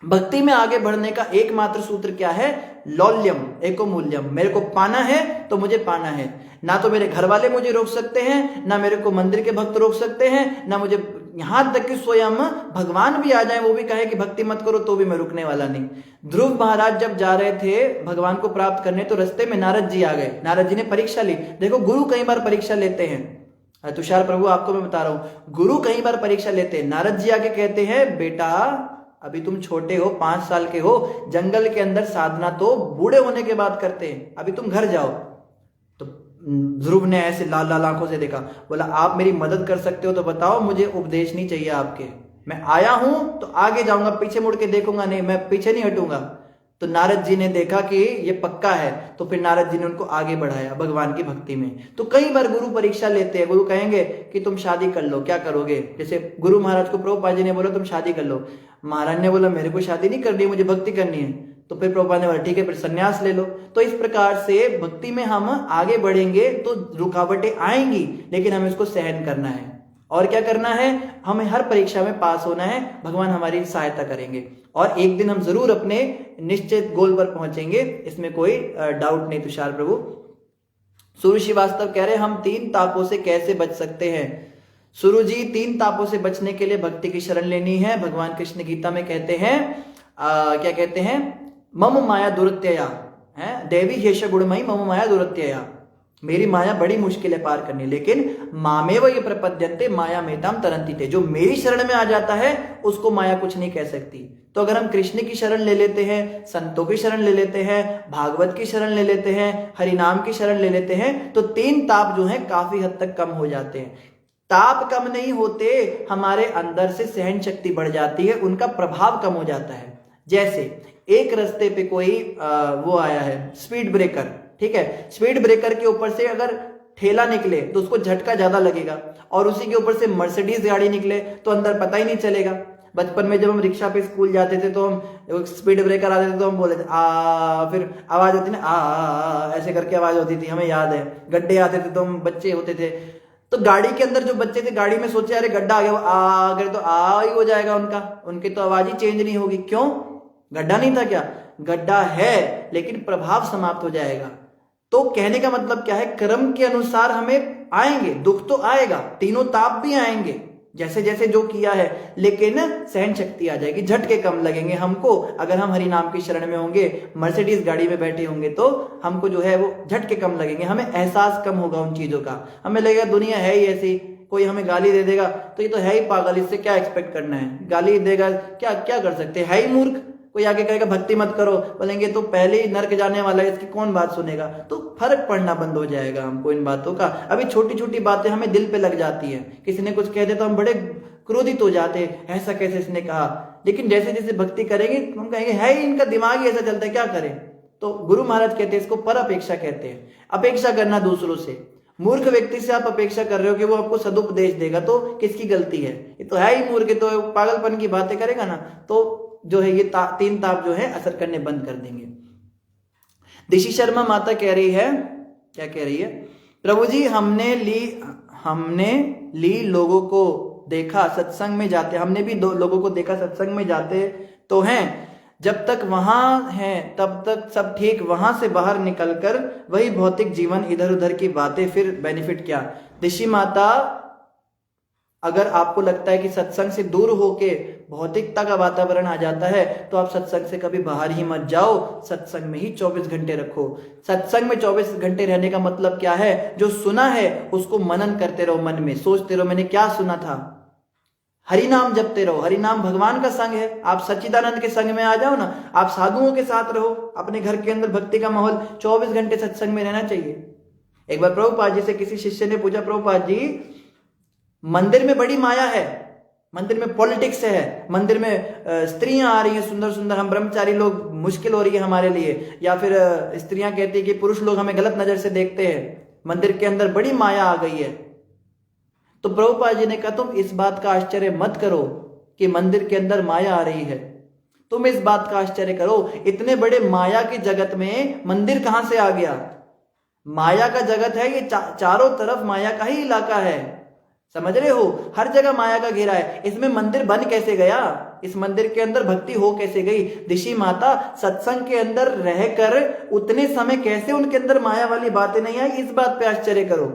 भक्ति में आगे बढ़ने का एकमात्र सूत्र क्या है? लौल्यम एको मूल्यम। मेरे को पाना है तो मुझे पाना है। ना तो मेरे घर वाले मुझे रोक सकते हैं, ना मेरे को मंदिर के भक्त रोक सकते हैं, ना मुझे, यहां तक कि स्वयं भगवान भी आ जाए, वो भी कहे कि भक्ति मत करो, तो भी मैं रुकने वाला नहीं। ध्रुव महाराज जब जा रहे थे भगवान को प्राप्त करने, तो रास्ते में नारद जी आ गए। नारद जी ने परीक्षा ली। देखो गुरु कई बार परीक्षा लेते हैं। तुषार प्रभु आपको मैं बता रहा हूं, गुरु कई बार परीक्षा लेते हैं। नारद जी आके कहते हैं, बेटा अभी तुम छोटे हो, 5 साल के हो, जंगल के अंदर साधना तो बूढ़े होने के बाद करते हैं, अभी तुम घर जाओ। तो ध्रुव ने ऐसे लाल लाल आंखों से देखा, बोला आप मेरी मदद कर सकते हो तो बताओ, मुझे उपदेश नहीं चाहिए आपके, मैं आया हूं तो आगे जाऊंगा, पीछे मुड़ के देखूंगा नहीं, मैं पीछे नहीं हटूंगा। तो नारद जी ने देखा कि ये पक्का है, तो फिर नारद जी ने उनको आगे बढ़ाया भगवान की भक्ति में। तो कई बार गुरु परीक्षा लेते हैं। गुरु कहेंगे कि तुम शादी कर लो, क्या करोगे? जैसे गुरु महाराज को प्रभुपाद जी ने बोला तुम शादी कर लो, महाराज ने बोला मेरे को शादी नहीं करनी है, मुझे भक्ति करनी है। तो फिर प्रभुपाद ने बोला ठीक है फिर सन्यास ले लो। तो इस प्रकार से भक्ति में हम आगे बढ़ेंगे तो रुकावटें आएंगी, लेकिन हमें इसको सहन करना है। और क्या करना है? हमें हर परीक्षा में पास होना है, भगवान हमारी सहायता करेंगे और एक दिन हम जरूर अपने निश्चित गोल पर पहुंचेंगे, इसमें कोई डाउट नहीं। तुषार प्रभु सुरु श्रीवास्तव कह रहे हैं हम 3 तापों से कैसे बच सकते हैं? सुरु जी 3 तापों से बचने के लिए भक्ति की शरण लेनी है। भगवान कृष्ण गीता में कहते हैं क्या कहते हैं? मम माया दुरत्यया है, देवी हेश गुणमयी मम माया दुरत्यया, मेरी माया बड़ी मुश्किल है पार करनी, लेकिन मामेव ये प्रपद्यन्ते माया मेताम तरंती थे, जो मेरी शरण में आ जाता है उसको माया कुछ नहीं कह सकती। तो अगर हम कृष्ण की शरण ले लेते हैं, संतों की शरण ले लेते हैं, भागवत की शरण ले लेते हैं, हरिनाम की शरण ले लेते हैं, तो 3 ताप जो है काफी हद तक कम हो जाते हैं। ताप कम नहीं होते, हमारे अंदर से सहन शक्ति बढ़ जाती है, उनका प्रभाव कम हो जाता है। जैसे एक रास्ते पे कोई वो आया है स्पीड ब्रेकर, ठीक है, स्पीड ब्रेकर के ऊपर से अगर ठेला निकले तो उसको झटका ज्यादा लगेगा, और उसी के ऊपर से मर्सिडीज गाड़ी निकले तो अंदर पता ही नहीं चलेगा। बचपन में जब हम रिक्शा पे स्कूल जाते थे तो हम स्पीड ब्रेकर आते थे तो हम बोले थे फिर आवाज होती ना ऐसे करके आवाज होती थी, हमें याद है। गड्ढे आते थे तो हम बच्चे होते थे तो गाड़ी के अंदर जो बच्चे थे गाड़ी में सोचे अरे गड्ढा आ गया, अगर तो ही हो जाएगा उनका, उनकी तो आवाज ही चेंज नहीं होगी। क्यों? गड्ढा नहीं था क्या? गड्ढा है, लेकिन प्रभाव समाप्त हो जाएगा। तो कहने का मतलब क्या है? कर्म के अनुसार हमें आएंगे, दुख तो आएगा, तीनों ताप भी आएंगे जैसे जैसे जो किया है, लेकिन सहन शक्ति आ जाएगी, झटके कम लगेंगे हमको। अगर हम हरि नाम की शरण में होंगे, मर्सिडीज गाड़ी में बैठे होंगे तो हमको जो है वो झटके कम लगेंगे, हमें एहसास कम होगा उन चीजों का। हमें लगेगा दुनिया है ही ऐसी, कोई हमें गाली दे देगा तो ये तो है ही पागल, इससे क्या एक्सपेक्ट करना है, गाली देगा क्या क्या कर सकते हैं, है ही मूर्ख। कोई आगे कहेगा भक्ति मत करो, बोलेंगे तो पहले ही नर्क जाने वाला है, इसकी कौन बात सुनेगा। तो फर्क पड़ना बंद हो जाएगा हमको इन बातों का। अभी छोटी छोटी बातें हमें दिल पे लग जाती है, किसी ने कुछ कह दे तो हम बड़े क्रोधित हो जाते हैं, ऐसा कैसे इसने कहा। लेकिन जैसे जैसे भक्ति करेंगे हम कहेंगे है ही इनका दिमाग ही ऐसा चलता है, क्या करें। तो गुरु महाराज कहते हैं इसको पर अपेक्षा कहते हैं। अपेक्षा करना दूसरों से, मूर्ख व्यक्ति से आप अपेक्षा कर रहे हो कि वो आपको सदुपदेश देगा, तो किसकी गलती है? ये तो है ही मूर्ख, तो पागलपन की बातें करेगा ना, तो जो है ये 3 ताप जो है असर करने बंद कर देंगे। दिशी शर्मा माता कह रही है, क्या कह रही है? प्रभु जी हमने ली लोगों को देखा सत्संग में जाते, हमने भी लोगों को देखा सत्संग में जाते तो हैं, जब तक वहां हैं तब तक सब ठीक, वहां से बाहर निकलकर वही भौतिक जीवन, इधर उधर की बातें, फिर बेनिफिट क्या? दिशी माता अगर आपको लगता है कि सत्संग से दूर होके भौतिकता का वातावरण आ जाता है तो आप सत्संग से कभी बाहर ही मत जाओ, सत्संग में ही 24 घंटे रखो। सत्संग में 24 घंटे रहने का मतलब क्या है? जो सुना है उसको मनन करते रहो, मन में सोचते रहो मैंने क्या सुना था। हरि नाम जपते रहो। हरि नाम भगवान का संग है, आप सच्चिदानंद के संग में आ जाओ ना, आप साधुओं के साथ रहो, अपने घर के अंदर भक्ति का माहौल, 24 घंटे सत्संग में रहना चाहिए। एक बार प्रभुपाद जी से किसी शिष्य ने पूछा, प्रभुपाद जी मंदिर में बड़ी माया है, मंदिर में पॉलिटिक्स है, मंदिर में स्त्रियां आ रही हैं सुंदर सुंदर, हम ब्रह्मचारी लोग मुश्किल हो रही है हमारे लिए, या फिर स्त्रियां कहती है कि पुरुष लोग हमें गलत नजर से देखते हैं, मंदिर के अंदर बड़ी माया आ गई है। तो प्रभुपाद जी ने कहा, तुम इस बात का आश्चर्य मत करो कि मंदिर के अंदर माया आ रही है, तुम इस बात का आश्चर्य करो इतने बड़े माया के जगत में मंदिर कहां से आ गया। माया का जगत है ये, चारों तरफ माया का ही इलाका है, समझ रहे हो, हर जगह माया का घेरा है, इसमें मंदिर बन कैसे गया, इस मंदिर के अंदर भक्ति हो कैसे गई। ऋषि माता सत्संग के अंदर रहकर उतने समय कैसे उनके अंदर माया वाली बातें नहीं आई, इस बात पे आश्चर्य करो।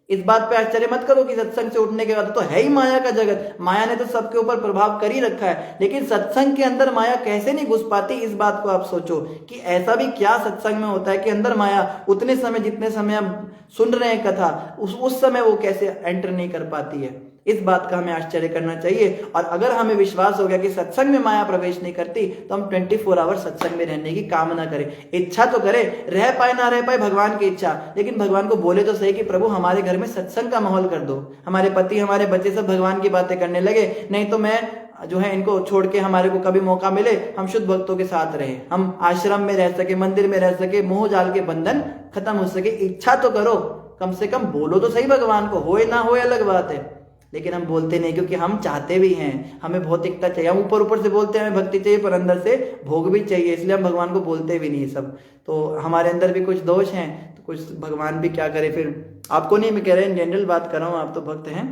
इस बात पे आश्चर्य मत करो कि सत्संग से उठने के बाद तो है ही माया का जगत, माया ने तो सबके ऊपर प्रभाव कर ही रखा है, लेकिन सत्संग के अंदर माया कैसे नहीं घुस पाती, इस बात को आप सोचो कि ऐसा भी क्या सत्संग में होता है कि अंदर माया उतने समय, जितने समय हम सुन रहे हैं कथा, उस समय वो कैसे एंटर नहीं कर पाती है। इस बात का हमें आश्चर्य करना चाहिए। और अगर हमें विश्वास हो गया कि सत्संग में माया प्रवेश नहीं करती, तो हम 24 आवर सत्संग में रहने की कामना करें, इच्छा तो करें, रह पाए ना रह पाए भगवान की इच्छा, लेकिन भगवान को बोले तो सही कि प्रभु हमारे घर में सत्संग का माहौल कर दो, हमारे पति हमारे बच्चे सब भगवान की बातें करने लगे, नहीं तो मैं जो है इनको छोड़ के, हमारे को कभी मौका मिले हम शुद्ध भक्तों के साथ रहे, हम आश्रम में रह सके, मंदिर में रह सके, मोह जाल के बंधन खत्म हो सके। इच्छा तो करो, कम से कम बोलो तो सही भगवान को, होए ना होए अलग बात है, लेकिन हम बोलते नहीं, क्योंकि हम चाहते भी हैं, हमें भौतिकता चाहिए, हम ऊपर ऊपर से बोलते हैं हमें भक्ति चाहिए, पर अंदर से भोग भी चाहिए, इसलिए हम भगवान को बोलते भी नहीं सब। तो हमारे अंदर भी कुछ दोष हैं, तो कुछ भगवान भी क्या करे फिर। आपको नहीं मैं कह रहे, जनरल बात कर रहा हूँ, आप तो भक्त हैं।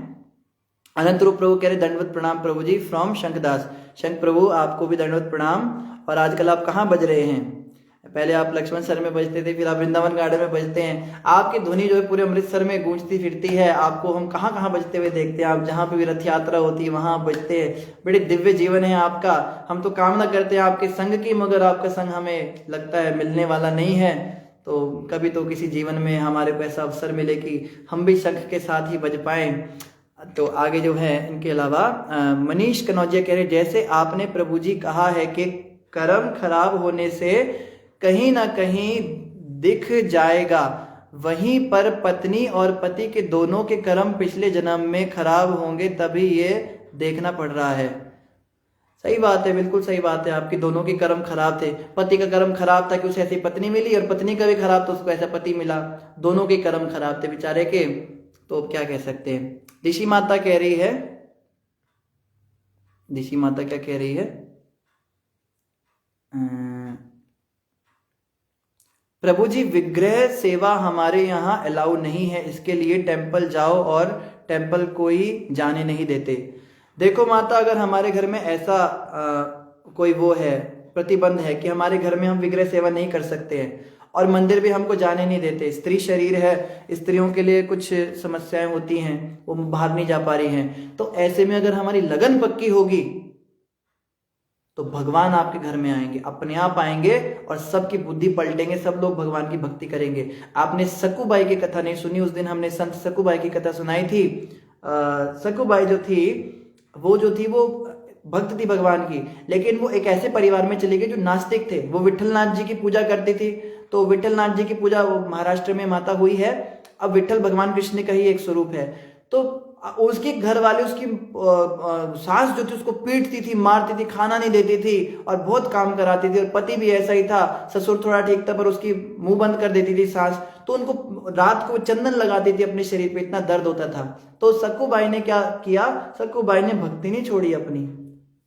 अनंत रूप प्रभु कह रहे दंडवत प्रणाम प्रभु जी फ्रॉम शंखदास। शंख प्रभु आपको भी दंडवत प्रणाम। और आजकल आप कहाँ बज रहे हैं? पहले आप लक्ष्मण सर में बजते थे, फिर आप वृंदावन गार्डन में बजते हैं, आपकी ध्वनि जो है पूरे अमृतसर में गूंजती फिरती है, आपको हम कहाँ कहाँ बजते हुए देखते हैं, आप जहाँ पे भी रथ यात्रा होती है वहां आप बजते हैं, बड़े दिव्य जीवन है आपका। हम तो कामना करते हैं आपके संग की, मगर आपका संग हमें लगता है मिलने वाला नहीं है, तो कभी तो किसी जीवन में हमारे को ऐसा अवसर मिले कि हम भी शंख के साथ ही बज पाए। तो आगे जो है इनके अलावा मनीष कनौजिया कह रहे, जैसे आपने प्रभु जी कहा है कि कर्म खराब होने से कहीं ना कहीं दिख जाएगा, वहीं पर पत्नी और पति के दोनों के कर्म पिछले जन्म में खराब होंगे, तभी ये देखना पड़ रहा है। सही बात है, बिल्कुल सही बात है आपकी, दोनों के कर्म खराब थे। पति का कर्म खराब था कि उसे ऐसी पत्नी मिली, और पत्नी का भी खराब था, उसको ऐसा पति मिला, दोनों के कर्म खराब थे बेचारे के। तो क्या कह सकते हैं। ऋषि माता कह रही है, ऋषि माता क्या कह रही है, प्रभु जी विग्रह सेवा हमारे यहाँ अलाउ नहीं है, इसके लिए टेम्पल जाओ, और टेम्पल कोई जाने नहीं देते। देखो माता, अगर हमारे घर में ऐसा कोई वो है, प्रतिबंध है कि हमारे घर में हम विग्रह सेवा नहीं कर सकते हैं, और मंदिर भी हमको जाने नहीं देते, स्त्री शरीर है, स्त्रियों के लिए कुछ समस्याएं होती हैं, वो बाहर नहीं जा पा रही हैं, तो ऐसे में अगर हमारी लगन पक्की होगी तो भगवान आपके घर में आएंगे, अपने आप आएंगे, और सबकी बुद्धि पलटेंगे, सब लोग भगवान की भक्ति करेंगे। आपने सकुबाई की कथा नहीं सुनी, उस दिन हमने संत सकुबाई की कथा सुनाई थी। सकुबाई जो थी वो भक्त थी भगवान की, लेकिन वो एक ऐसे परिवार में चली गई जो नास्तिक थे, वो विठलनाथ जी की पूजा करती थी। तो विठलनाथ जी की पूजा वो महाराष्ट्र में माता हुई है। अब विठल भगवान कृष्ण का ही एक स्वरूप है, तो उसके घर वाले उसकी सास जो थी उसको पीटती थी, मारती थी, खाना नहीं देती थी, और बहुत काम कराती थी। और पति भी ऐसा ही था, ससुर थोड़ा ठीक था पर उसकी मुंह बंद कर देती थी सास, तो उनको रात को चंदन लगाती थी अपने शरीर पे, इतना दर्द होता था। तो सकुबाई ने क्या किया, सकुबाई ने भक्ति नहीं छोड़ी अपनी,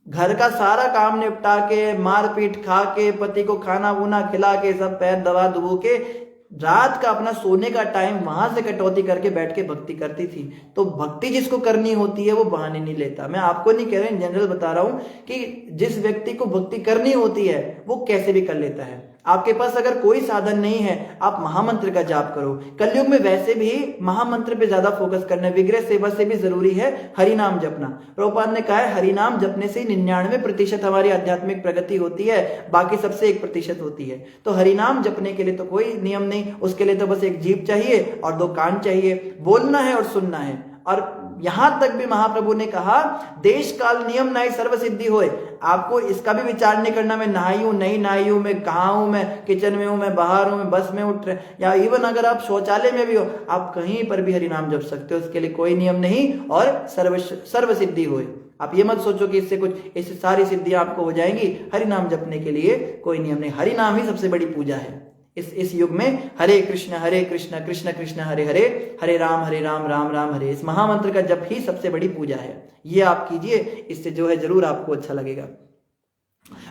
घर का सारा काम निपटा के, मार पीट खा के, पति को खाना वूना खिला के, सब पैर दबा दुबो के, रात का अपना सोने का टाइम वहां से कटौती करके बैठ के भक्ति करती थी। तो भक्ति जिसको करनी होती है वो बहाने नहीं लेता। मैं आपको नहीं कह रहा, जनरल बता रहा हूं कि जिस व्यक्ति को भक्ति करनी होती है वो कैसे भी कर लेता है। आपके पास अगर कोई साधन नहीं है, आप महामंत्र का जाप करो। कलयुग में वैसे भी महामंत्र पे ज्यादा फोकस करना, विग्रह सेवा से भी जरूरी है हरि नाम जपना। प्रभुपाद ने कहा है हरि नाम जपने से 99% हमारी आध्यात्मिक प्रगति होती है, बाकी सबसे 1% होती है। तो हरि नाम जपने के लिए तो कोई नियम नहीं, उसके लिए तो बस एक जीभ चाहिए और 2 कान चाहिए, बोलना है और सुनना है। और यहां तक भी महाप्रभु ने कहा देश काल नियम नाई सर्व सिद्धि होए। आपको इसका भी विचार नहीं करना मैं नहाई हूं नहीं नहाई हूं, मैं कहाँ हूं, मैं किचन में हूं, मैं बाहर हूं, मैं बस में उठ रहे, या इवन अगर आप शौचालय में भी हो, आप कहीं पर भी हरिनाम जप सकते हो, उसके लिए कोई नियम नहीं, और सर्व सिद्धि होए। आप ये मत सोचो कि इससे सारी सिद्धियां आपको हो जाएंगी। हरिनाम जपने के लिए कोई नियम नहीं, हरिनाम ही सबसे बड़ी पूजा है। इस युग में हरे कृष्ण कृष्ण कृष्ण हरे हरे, हरे राम राम राम हरे, इस महामंत्र का जप ही सबसे बड़ी पूजा है। ये आप कीजिए, इससे जो है जरूर आपको अच्छा लगेगा।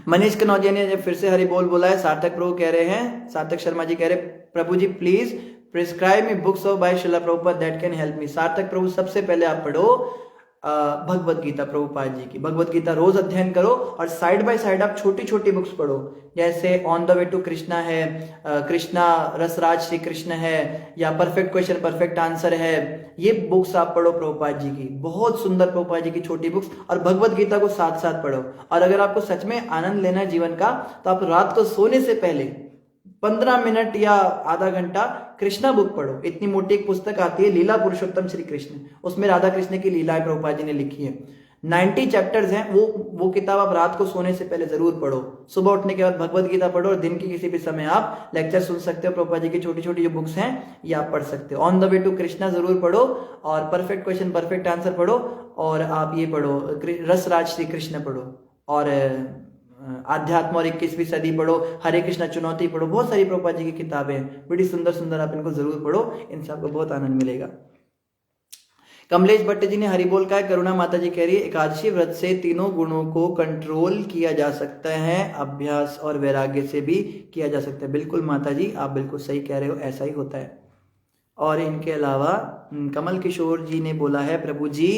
मनीष कनौजिया ने फिर से हरि बोल बोला है। सार्थक प्रभु कह रहे हैं, सार्थक शर्मा जी कह रहे प्रभु जी please prescribe me books of by Srila Prabhupada that can help me. Sarthak प्रभु सबसे पहले आप पढ़ो भगवत गीता प्रभुपाद जी की, भगवत गीता रोज अध्ययन करो, और साइड बाय साइड आप छोटी छोटी बुक्स पढ़ो, जैसे on the way to Krishna है, कृष्णा रसराज श्री कृष्ण है, या परफेक्ट क्वेश्चन परफेक्ट आंसर है। ये बुक्स आप पढ़ो प्रभुपाद जी की, बहुत सुंदर प्रभुपाद जी की छोटी बुक्स, और भगवत गीता को साथ साथ पढ़ो। और अगर आपको सच में आनंद लेना है जीवन का, तो आप रात को सोने से पहले 15 मिनट या आधा घंटा कृष्णा बुक पढ़ो। इतनी मोटी एक पुस्तक आती है, लीला पुरुषोत्तम श्री कृष्ण, उसमें राधा कृष्ण की लीलाएं प्रभुपाद जी ने लिखी है, 90 चैप्टर्स हैं। वो किताब आप रात को सोने से पहले जरूर पढ़ो। सुबह उठने के बाद भगवत गीता पढ़ो, और दिन के किसी भी समय आप लेक्चर सुन सकते हो। प्रभुपाद जी की छोटी छोटी जो बुक्स हैं ये आप पढ़ सकते हो। On the way to Krishna जरूर पढ़ो, और परफेक्ट क्वेश्चन परफेक्ट आंसर पढ़ो, और आप ये पढ़ो रसराज श्री कृष्ण पढ़ो, और आध्यात्म और 21वीं सदी पढ़ो, हरे कृष्णा चुनौती पढ़ो। बहुत सारी प्रभुपाद जी की किताबें हैं, बड़ी सुंदर सुंदर, आप इनको जरूर पढ़ो, इनसे आपको बहुत आनंद मिलेगा। कमलेश भट्ट जी ने हरि बोल का है। करुणा माता जी कह रही है एकादशी व्रत से तीनों गुणों को कंट्रोल किया जा सकता है, अभ्यास और वैराग्य से भी किया जा सकता है। बिल्कुल माता जी, आप बिल्कुल सही कह रहे हो, ऐसा ही होता है। और इनके अलावा कमल किशोर जी ने बोला है प्रभु जी,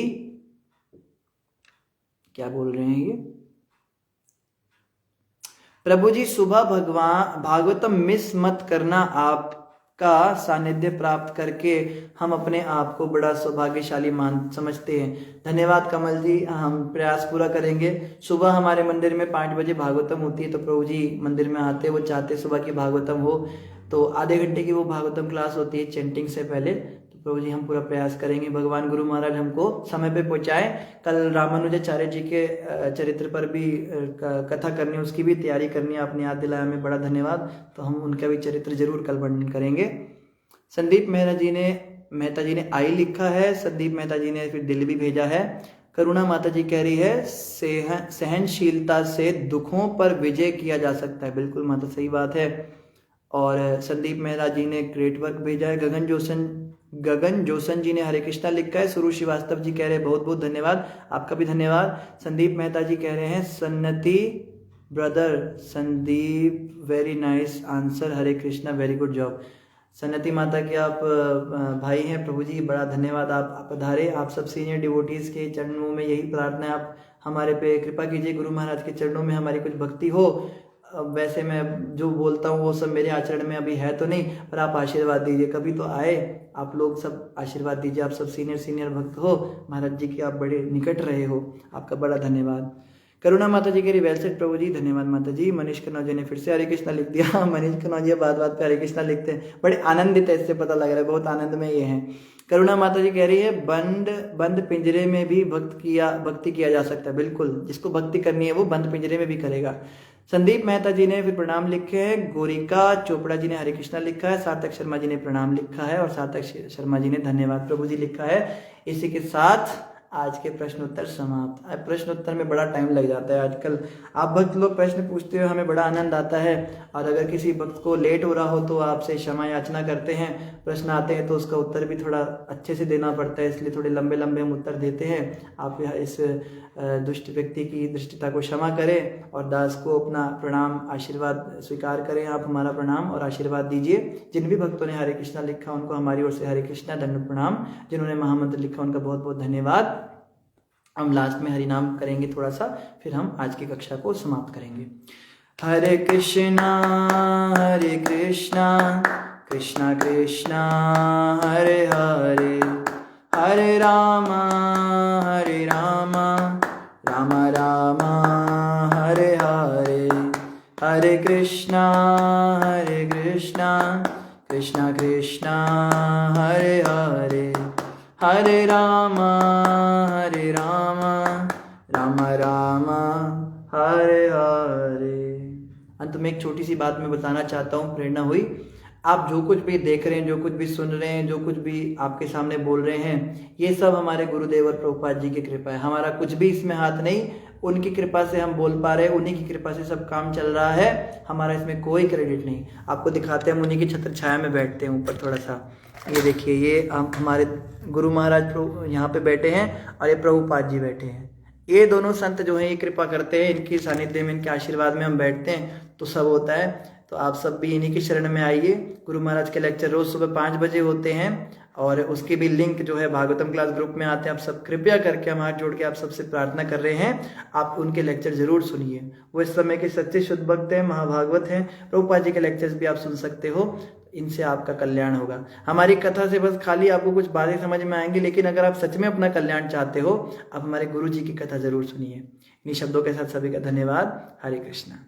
क्या बोल रहे हैं ये, प्रभु जी सुबह भागवतम मिस मत करना, आपका सानिध्य प्राप्त करके हम अपने आप को बड़ा सौभाग्यशाली समझते हैं। धन्यवाद कमल जी, हम प्रयास पूरा करेंगे। सुबह हमारे मंदिर में 5 बजे भागवतम होती है, तो प्रभु जी मंदिर में आते, वो चाहते सुबह की भागवतम हो, तो आधे घंटे की वो भागवतम क्लास होती है चैंटिंग से पहले। प्रभु जी हम पूरा प्रयास करेंगे, भगवान गुरु महाराज हमको समय पे पहुंचाएं। कल रामानुजाचार्य जी के चरित्र पर भी कथा करनी है, उसकी भी तैयारी करनी है, आपने याद दिलाया, हमें बड़ा धन्यवाद। तो हम उनका भी चरित्र जरूर कल वर्णन करेंगे। संदीप मेहता जी ने आई लिखा है, संदीप मेहता जी ने फिर दिल भी भेजा है। करुणा माता जी कह रही है सहनशीलता से दुखों पर विजय किया जा सकता है। बिल्कुल माता, सही बात है। और संदीप मेहरा जी ने ग्रेट वर्क भेजा है। गगन जोसन जी ने हरे कृष्णा लिखा है। सुरू श्रीवास्तव जी कह रहे हैं बहुत बहुत धन्यवाद, आपका भी धन्यवाद। संदीप मेहता जी कह रहे हैं Sannati brother, Sandeep very nice answer, Hare Krishna very good job. Sannati माता के आप भाई हैं, प्रभु जी बड़ा धन्यवाद, आप पधारे। आप सब सीनियर डिवोटीज के चरणों में यही प्रार्थना है, आप हमारे पे कृपा कीजिए, गुरु महाराज के चरणों में हमारी कुछ भक्ति हो। वैसे मैं जो बोलता हूँ वो सब मेरे आचरण में अभी है तो नहीं, पर आप आशीर्वाद दीजिए, कभी तो आए आप लोग सब आशीर्वाद दीजिए। आप सब सीनियर भक्त हो, महाराज जी के आप बड़े निकट रहे हो, आपका बड़ा धन्यवाद। करुणा माता जी के वेल सेड प्रभु जी, धन्यवाद माता जी। मनीष कनौजिया ने फिर से हरे कृष्णा लिख दिया। मनीष कनौजिया बात बात पे हरे कृष्णा लिखते हैं, बड़े आनंदित है, इससे पता लग रहा है बहुत आनंद में ये हैं। करुणा माता जी कह रही है बंद पिंजरे में भी भक्ति किया जा सकता है। बिल्कुल, जिसको भक्ति करनी है वो बंद पिंजरे में भी करेगा। संदीप मेहता जी ने फिर प्रणाम लिखे हैं। गोरिका चोपड़ा जी ने हरे कृष्णा लिखा है। सार्थक शर्मा जी ने प्रणाम लिखा है, और सार्थक शर्मा जी ने धन्यवाद प्रभु जी लिखा है। इसी के साथ आज के प्रश्नोत्तर समाप्त। प्रश्नोत्तर में बड़ा टाइम लग जाता है आजकल, आप भक्त लोग प्रश्न पूछते हो, हमें बड़ा आनंद आता है। और अगर किसी भक्त को लेट हो रहा हो तो आपसे क्षमा याचना करते हैं। प्रश्न आते हैं तो उसका उत्तर भी थोड़ा अच्छे से देना पड़ता है, इसलिए थोड़े लंबे लंबे हम उत्तर देते हैं। आप इस दुष्ट व्यक्ति की दृष्टिता को क्षमा करें, और दास को अपना प्रणाम आशीर्वाद स्वीकार करें। आप हमारा प्रणाम और आशीर्वाद दीजिए। जिन भी भक्तों ने हरे कृष्णा लिखा उनको हमारी ओर से हरे कृष्णा दंड प्रणाम। जिन्होंने महामंत्र लिखा उनका बहुत बहुत धन्यवाद। हम लास्ट में हरि नाम करेंगे थोड़ा सा, फिर हम आज की कक्षा को समाप्त करेंगे। हरे कृष्णा कृष्णा कृष्णा हरे हरे, हरे रामा राम राम हरे हरे, हरे कृष्णा कृष्णा कृष्णा हरे हरे, हरे राम राम राम हरे हरे। अंत में एक छोटी सी बात मैं बताना चाहता हूँ, प्रेरणा हुई। आप जो कुछ भी देख रहे हैं, जो कुछ भी सुन रहे हैं, जो कुछ भी आपके सामने बोल रहे हैं, ये सब हमारे गुरुदेव और प्रभुपाद जी की कृपा है। हमारा कुछ भी इसमें हाथ नहीं, उनकी कृपा से हम बोल पा रहे हैं, उन्हीं की कृपा से सब काम चल रहा है, हमारा इसमें कोई क्रेडिट नहीं। आपको दिखाते हैं, हम उन्हीं की छत्र छाया में बैठते हैं ऊपर थोड़ा सा। ये देखिए, ये हमारे गुरु महाराज यहाँ पे बैठे हैं और ये प्रभुपाद जी बैठे हैं। ये दोनों संत जो हैं ये कृपा करते हैं, इनकी सानिध्य में, इनके आशीर्वाद में हम बैठते हैं तो सब होता है। तो आप सब भी इन्हीं की शरण में आइए। गुरु महाराज के लेक्चर रोज सुबह 5 बजे होते हैं और उसकी भी लिंक जो है भागवतम क्लास ग्रुप में आते हैं। आप सब कृपया करके, हम हाथ जोड़ के आप सबसे प्रार्थना कर रहे हैं, आप उनके लेक्चर जरूर सुनिए। वो इस समय के सच्चे शुद्ध भक्त हैं, महाभागवत हैं। प्रभुपाद जी के लेक्चर्स भी आप सुन सकते हो, इनसे आपका कल्याण होगा। हमारी कथा से बस खाली आपको कुछ बातें समझ में आएंगी, लेकिन अगर आप सच में अपना कल्याण चाहते हो, आप हमारे गुरु जी की कथा जरूर सुनिए। इन्हीं शब्दों के साथ सभी का धन्यवाद। हरे कृष्णा।